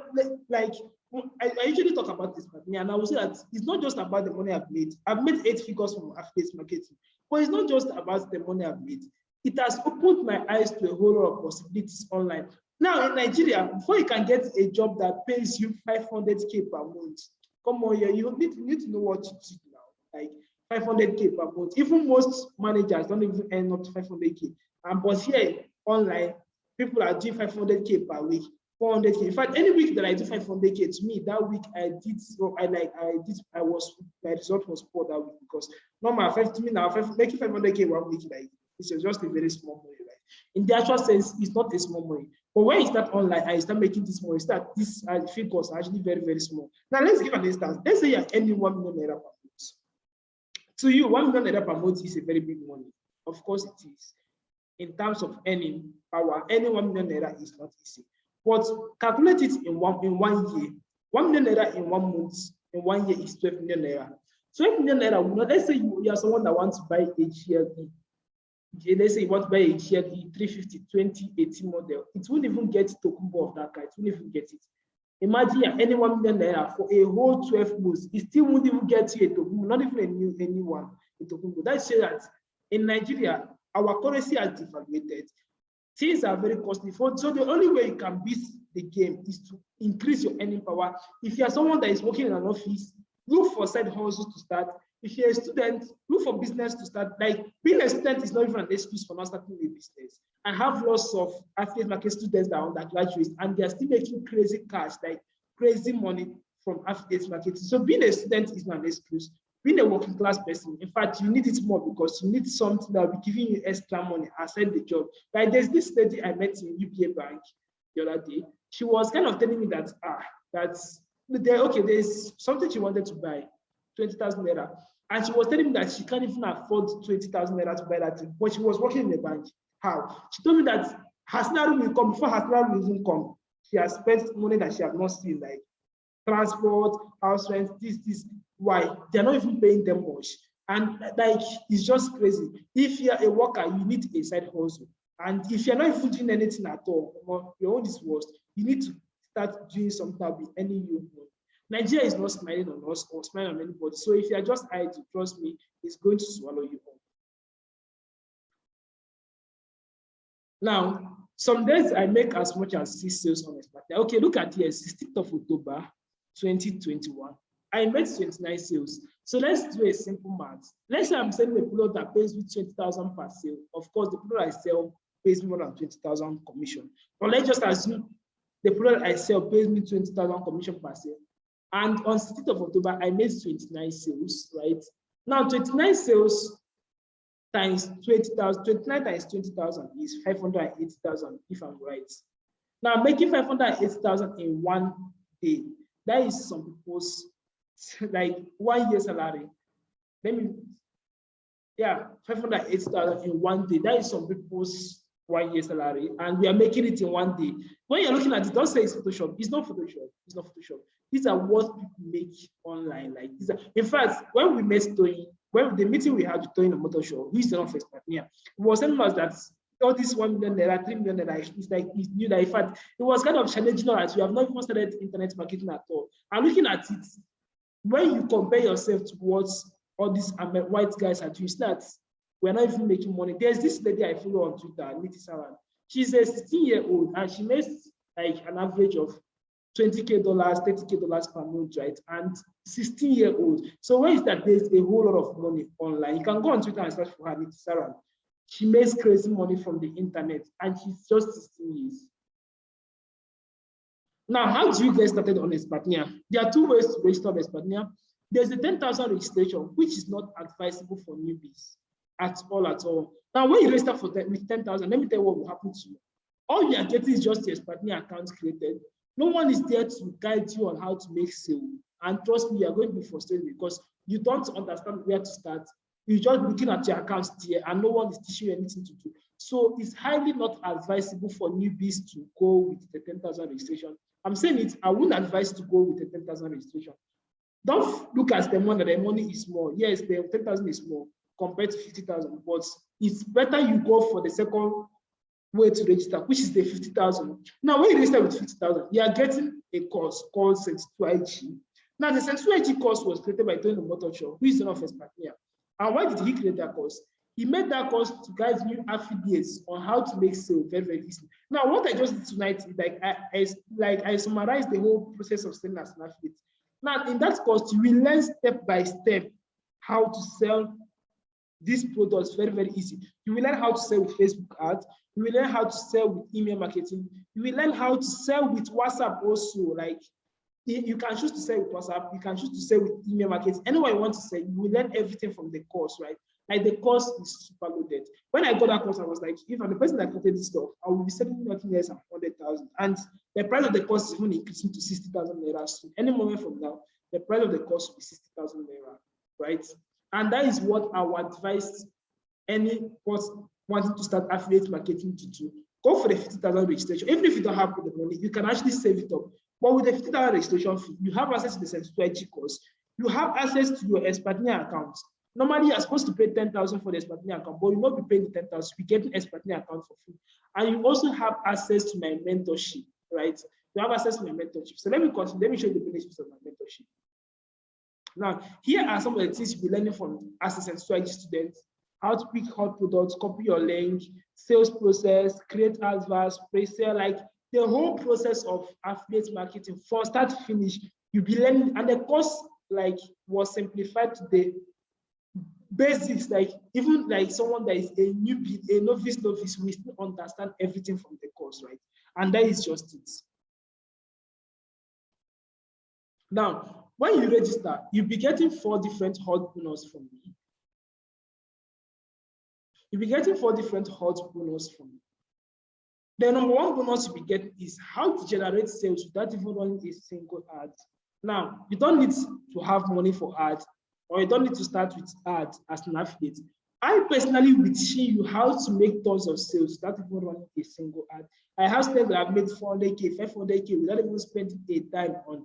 usually talk about this, and I will say that it's not just about the money I've made. I've made 8 figures from affiliate marketing, but it's not just about the money I've made. It has opened my eyes to a whole lot of possibilities online. Now, in Nigeria, before you can get a job that pays you 500K per month, come on here, you need to know what to do now. Like 500K per month. Even most managers don't even earn up to 500K. But here online, people are doing 500K per week. 400K. In fact, any week that I do 500K, to me, that week I did, my result was poor that week because normal, to me now, making 500K 1 week, like, it's just a very small money. Like, in the actual sense, it's not a small money. But when you start online, I start making this money, these figures are actually very, very small. Now, let's give an instance. Let's say you're earning 1 million naira per month. To you, 1 million naira per month is a very big money. Of course, it is. In terms of earning power, earning 1 million naira is not easy. But calculate it in one year. 1 million naira in 1 month, in 1 year is 12 million naira. 12 million naira, let's say you are someone that wants to buy a GLE. Let's say you want to buy a GLE 350 2018 model. It won't even get Tokumbo of that car. It won't even get it. Imagine you're earning 1 million naira for a whole 12 months. It still won't even get you a Tokumbo, not even a new one, a Tokumbo. That shows that in Nigeria, our currency has devaluated. Things are very costly. So the only way you can beat the game is to increase your earning power. If you are someone that is working in an office, look for side hustles to start. If you're a student, look for business to start. Like, being a student is not even an excuse for not starting a business. I have lots of affiliate market students that are undergraduates and they're still making crazy cash, like crazy money from affiliate marketing. So being a student is not an excuse. Being a working class person, in fact, you need it more because you need something that will be giving you extra money aside the job. Like, there's this lady I met in UBA Bank the other day. She was kind of telling me that there's something she wanted to buy, 20,000 naira. And she was telling me that she can't even afford 20,000 naira to buy that thing, but she was working in the bank. How? She told me that her salary will come. Before her salary will even come, she has spent money that she has not seen, like transport, house rent, this. Why? They're not even paying them much. And like, it's just crazy. If you're a worker, you need a side hustle. And if you're not even doing anything at all, your own is worse. You need to start doing something that will be earning you money. Nigeria is not smiling on us or smiling on anybody. So if you're just idle, trust me, it's going to swallow you up. Now, some days I make as much as 6 sales on Expatia. Okay, look at here, 16th of October, 2021. I made 29 sales. So let's do a simple math. Let's say I'm selling a product that pays me 20,000 per sale. Of course, the product I sell pays me more than 20,000 commission. But let's just assume the product I sell pays me 20,000 commission per sale. And on 16th of October, I made 29 sales, right? Now, 29 sales times 20,000, 29 times 20,000 is 580,000, if I'm right. Now, making 580,000 in 1 day, that is some people's like 1 year salary. 580,000 in 1 day. That is some people's 1 year salary, and we are making it in 1 day. When you're looking at it, don't say it's Photoshop. It's not Photoshop. It's not Photoshop. These are what people make online. Like, these are, in fact, when we met Toyin, when the meeting we had with Toyin on Motor Show, who is the office partner, he was telling us that all this 1 million naira, 3 million naira, it's like he knew that. In fact, it was kind of challenging us. We have not even started internet marketing at all. And looking at it, when you compare yourself to what all these white guys are doing, that we're not even making money. There's this lady I follow on Twitter, Niti Saran. She's a 16-year-old and she makes like an average of $20K, $30K per month, right? And 16-year-old. So where is that? There's a whole lot of money online. You can go on Twitter and search for her, Niti Saran. She makes crazy money from the internet and she's just 16 years. Now, how do you get started on Expatia? There are 2 ways to register on Expatia. There's the 10,000 registration, which is not advisable for newbies at all. Now, when you register with 10,000, let me tell you what will happen to you. All you are getting is just your Expatia account created. No one is there to guide you on how to make sale. And trust me, you are going to be frustrated because you don't understand where to start. You're just looking at your accounts there and no one is teaching you anything to do. So it's highly not advisable for newbies to go with the 10,000 registration. I'm saying it, I wouldn't advise to go with the 10,000 registration. Don't look at the money, the money is small. Yes, the 10,000 is small compared to 50,000, but it's better you go for the second way to register, which is the 50,000. Now, when you register with 50,000, you are getting a course called Sensitive IG. Now, the Sensitive IG course was created by Tony Motocho, who is the office partner. And why did he create that course? He made that course to guide new affiliates on how to make sales very, very easily. Now, what I just did tonight is I summarized the whole process of selling as an affiliate. Now, in that course, you will learn step by step how to sell these products very, very easy. You will learn how to sell with Facebook ads. You will learn how to sell with email marketing. You will learn how to sell with WhatsApp also. Like, you can choose to sell with WhatsApp. You can choose to sell with email marketing. Anywhere you want to sell, you will learn everything from the course, right? Like, the course is super loaded. When I got that course, I was like, if I'm the person that created this stuff, I will be selling nothing less than 100,000. And the price of the course is even increasing to 60,000 naira soon. Any moment from now, the price of the course will be 60,000 naira, right? And that is what I would advise any person wanting to start affiliate marketing to do. Go for the 50,000 registration. Even if you don't have the money, you can actually save it up. But with the 50,000 registration fee, you have access to the 72 course. You have access to your Expertnia account. Normally, you're supposed to pay 10,000 for the Expertnia account, but you will not be paying the 10,000. You get an Expertnia account for free. And you also have access to my mentorship, right? You have access to my mentorship. So let me continue. Let me show you the benefits of my mentorship. Now, here are some of the things you'll be learning from as a strategy student: how to pick hot products, copy your link, sales process, create adverts, pre-sale, like the whole process of affiliate marketing from start to finish. You'll be learning, and the course like was simplified to the basics, like even like someone that is a novice will still understand everything from the course, right? And that is just it. Now, when you register, you'll be getting 4 different hot bonus from me. You'll be getting 4 different hot bonus from me. The number 1 bonus you'll be getting is how to generate sales without even running a single ad. Now, you don't need to have money for ads, or you don't need to start with ads as an affiliate. I personally will teach you how to make tons of sales without even running a single ad. I have students that have made 400K, 500K without even spending a dime on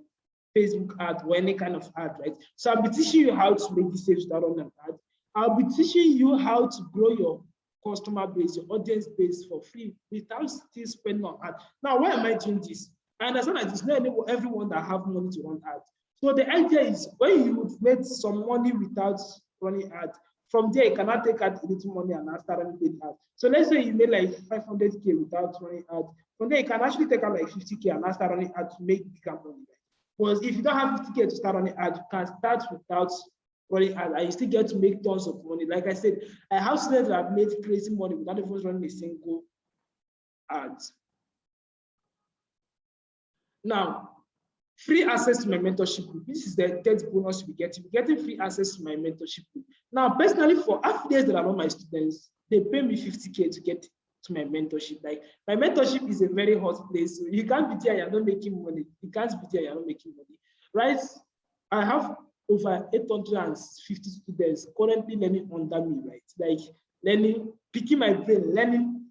Facebook ad or any kind of ad, right? So I'll be teaching you how to make these sales without running an ad. I'll be teaching you how to grow your customer base, your audience base for free without still spending on ads. Now, why am I doing this? I understand that it's not everyone that have money to run ads. So the idea is when you've made some money without running ads, from there you cannot take out a little money and start running paid ads. So let's say you made like 500K without running ads. From there you can actually take out like 50K and start running ads to make bigger money. Because if you don't have 50K to start running ads, you can start without running ads and you still get to make tons of money. Like I said, I have students that have made crazy money without even running a single ad. Now, free access to my mentorship group. This is the 3rd bonus you'll be getting. You're getting free access to my mentorship group. Now, personally, for affiliates that are not my students, they pay me 50K to get to my mentorship. Like, my mentorship is a very hot place. So you can't be there, you're not making money. You can't be there, you're not making money. Right? I have over 850 students currently learning under me, right? Like, learning, picking my brain, learning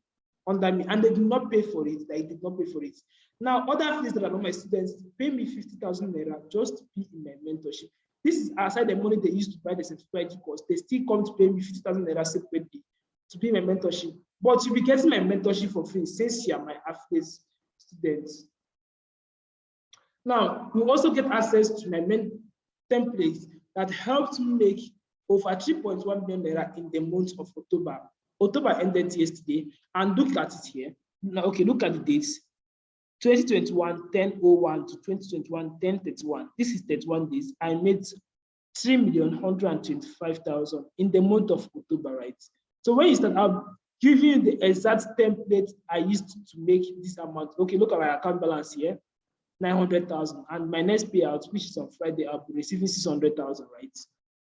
under me, and they do not pay for it. They did not pay for it. Now, other affiliates that are not my students pay me 50,000 naira just to be in my mentorship. This is outside the money they used to buy the certificate course. They still come to pay me 50,000 naira separately to be in my mentorship. But you'll be getting my mentorship for free since you are my affiliate students. Now, you also get access to my templates that helped me make over 3.1 million naira in the month of October. October ended yesterday, and look at it here. Now, okay, look at the dates. 2021 10/01 to 2021 10/31. This is 31 days. I made 3,125,000 in the month of October, right? So when you start out giving you the exact template I used to make this amount. Okay, look at my account balance here, 900,000, and my next payout, which is on Friday, I'll be receiving 600,000, right?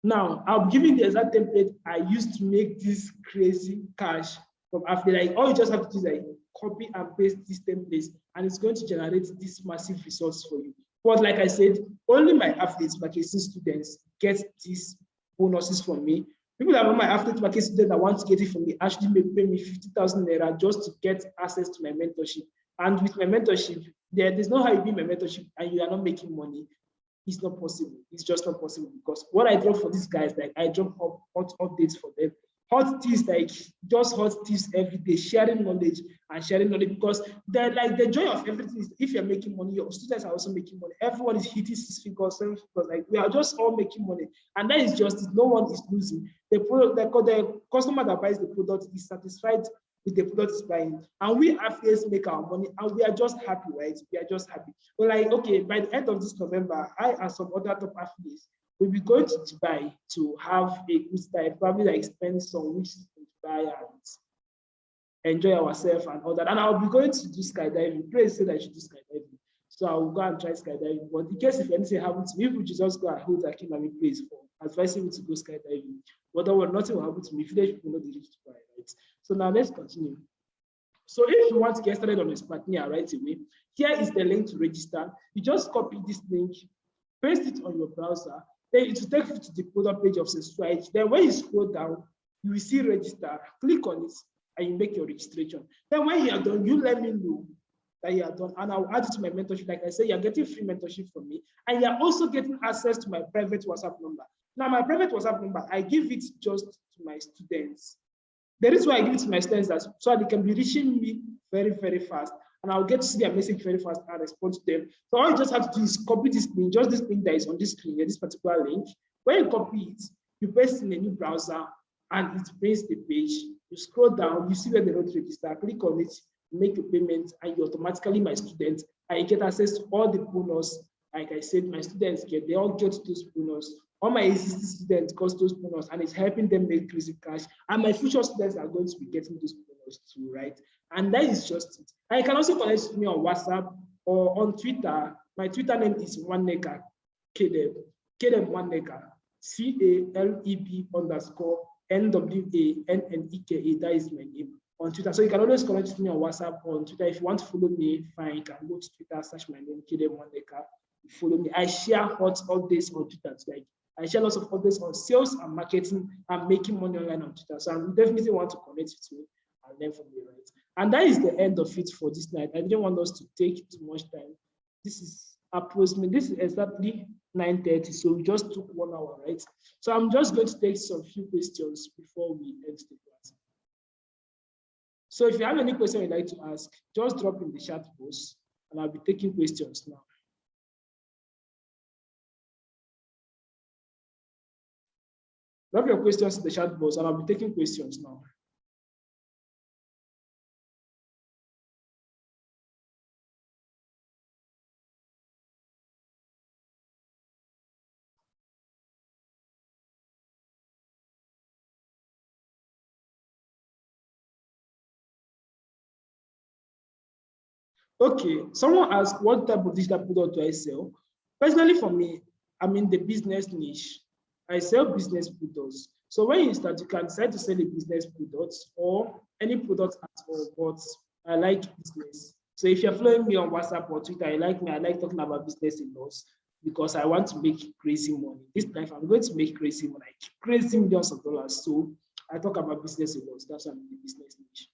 Now, I'll be giving the exact template I used to make this crazy cash from affiliate. Like, all you just have to do is like copy and paste these templates, and it's going to generate these massive results for you. But like I said, only my affiliate marketing students get these bonuses from me. People that are my affiliate marketing students that want to get it from me actually may pay me 50,000 naira just to get access to my mentorship. And with my mentorship, there's no how you be my mentorship and you are not making money. It's not possible. It's just not possible, because what I drop for these guys, like I drop hot updates for them. Hot tips, like just hot tips every day, sharing knowledge, because they're like the joy of everything is if you're making money, your students are also making money. Everyone is hitting 6 figures, 7 figures, like we are just all making money. And that is just it. No one is losing. The product, the customer that buys the product is satisfied with the product is buying, and we affiliates make our money, and we are just happy, right? We are just happy. But like, okay, by the end of this November, I and some other top affiliates, we'll be going to Dubai to have a good time, probably like spend some weeks in Dubai and enjoy ourselves and all that. And I'll be going to do skydiving. Praise said I should do skydiving. So I will go and try skydiving. But in case if anything happens to me, we should just go and hold Akinlami place for advising me to go skydiving. But nothing will happen to me. Village people know the reach to buy, right? So now let's continue. So if you want to get started on Espartnia right away, here is the link to register. You just copy this link, paste it on your browser, then it will take you to the product page of Sensuality. Then when you scroll down, you will see register, click on it, and you make your registration. Then when you are done, you let me know that you are done, and I'll add it to my mentorship. Like I said, you're getting free mentorship from me, and you're also getting access to my private WhatsApp number. Now, my private WhatsApp number, I give it just to my students. The reason why I give it to my students is so they can be reaching me very, very fast, and I'll get to see their message very fast and respond to them. So all you just have to do is copy this link, just this link that is on this screen, this particular link. When you copy it, you paste in a new browser, and it brings the page. You scroll down, you see where they wrote register, click on it, make a payment, and you're automatically my student, and you get access to all the bonus. Like I said, my students they all get those bonus. All my existing students got those bonus, and it's helping them make crazy cash. And my future students are going to be getting those bonus too, right? And that is just it. And you can also connect with me on WhatsApp or on Twitter. My Twitter name is Waneka Caleb, Caleb Waneka, CALEB_NWANNEKA. That is my name on Twitter. So you can always connect with me on WhatsApp or on Twitter. If you want to follow me, fine. You can go to Twitter, search my name, Caleb Waneka. Follow me. I share hot updates on Twitter. Like I share lots of updates on sales and marketing and making money online on Twitter. So I definitely want to connect with me and learn from you, right? And that is the end of it for this night. I didn't want us to take too much time. This is approximately, this is exactly 9:30. So we just took 1 hour, right? So I'm just going to take some few questions before we end the class. So if you have any question you'd like to ask, just drop in the chat box and I'll be taking questions now. Drop your questions in the chat box and I'll be taking questions now. Okay, someone asked what type of digital product do I sell? Personally, for me, I'm in the business niche. I sell business products. So when you start, you can decide to sell a business product or any product at all, but I like business. So if you're following me on WhatsApp or Twitter, I like talking about business a lot because I want to make crazy money. This life, I'm going to make crazy money, like crazy millions of dollars. So I talk about business a lot. That's why I'm in the business niche.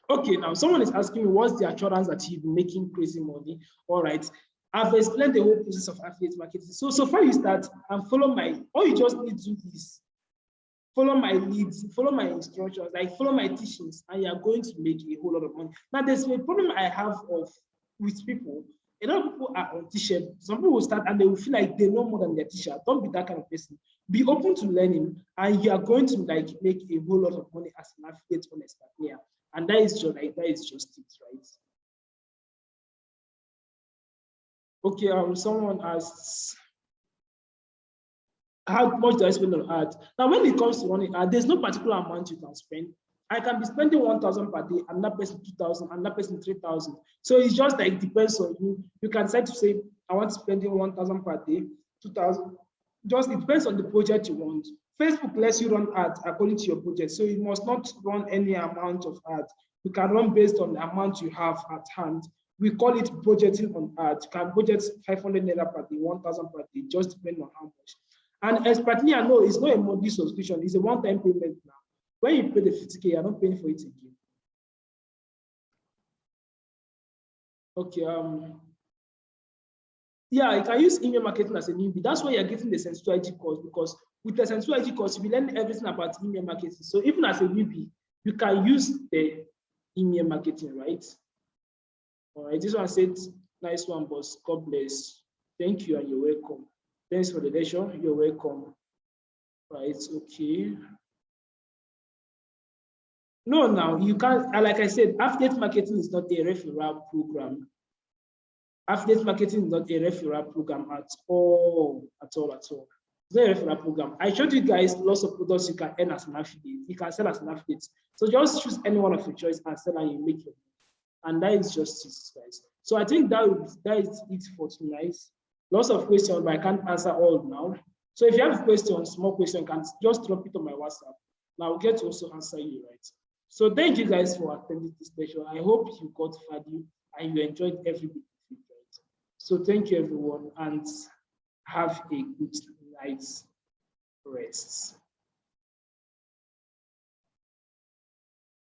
Okay, now someone is asking me what's the assurance that you'll be making crazy money. All right, I've explained the whole process of affiliate marketing. So far you start and follow all you just need to do is follow my leads, follow my instructions, like follow my teachings, and you're going to make a whole lot of money. Now, there's a problem I have with people. A lot of people are on t-shirt. Some people will start and they will feel like they know more than their teacher. Don't be that kind of person. Be open to learning, and you are going to like make a whole lot of money as an affiliate on Espartnia. And that is just it, right? Okay, someone asks, how much do I spend on ads? Now, when it comes to running ads, there's no particular amount you can spend. I can be spending 1,000 per day, another person 2,000, another person 3,000. So it's just like depends on you. You can decide to say, I want to spend 1,000 per day, 2,000. Just it depends on the project you want. Facebook lets you run ads according to your budget. So you must not run any amount of ads. You can run based on the amount you have at hand. We call it budgeting on ads. You can budget 500 naira per day, 1,000 per day, just depending on how much. And Espartnia, no, it's not a monthly subscription. It's a one-time payment now. When you pay the 50K, you're not paying for it again. Okay. Yeah, you can use email marketing as a newbie. That's why you're getting the Sensuality course, because with the Sensuality course, you learn everything about email marketing. So even as a newbie, you can use the email marketing, right? All right, this one said, nice one, boss. God bless. Thank you, and you're welcome. Thanks for the lecture. You're welcome. Right, okay. No, now you can't, like I said, affiliate marketing is not a referral program. Affiliate marketing is not a referral program at all, at all, at all. It's not a referral program. I showed you guys lots of products you can earn as an affiliate. You can sell as an affiliate. So just choose any one of your choice and sell and you make your money. And that is just it, guys. So I think that is it for tonight. Lots of questions, but I can't answer all now. So if you have a question, small question, you can just drop it on my WhatsApp. And I'll get to also answer you, right? So thank you guys for attending this session. I hope you got value and you enjoyed every bit of it, right? So thank you everyone and have a good night's rest.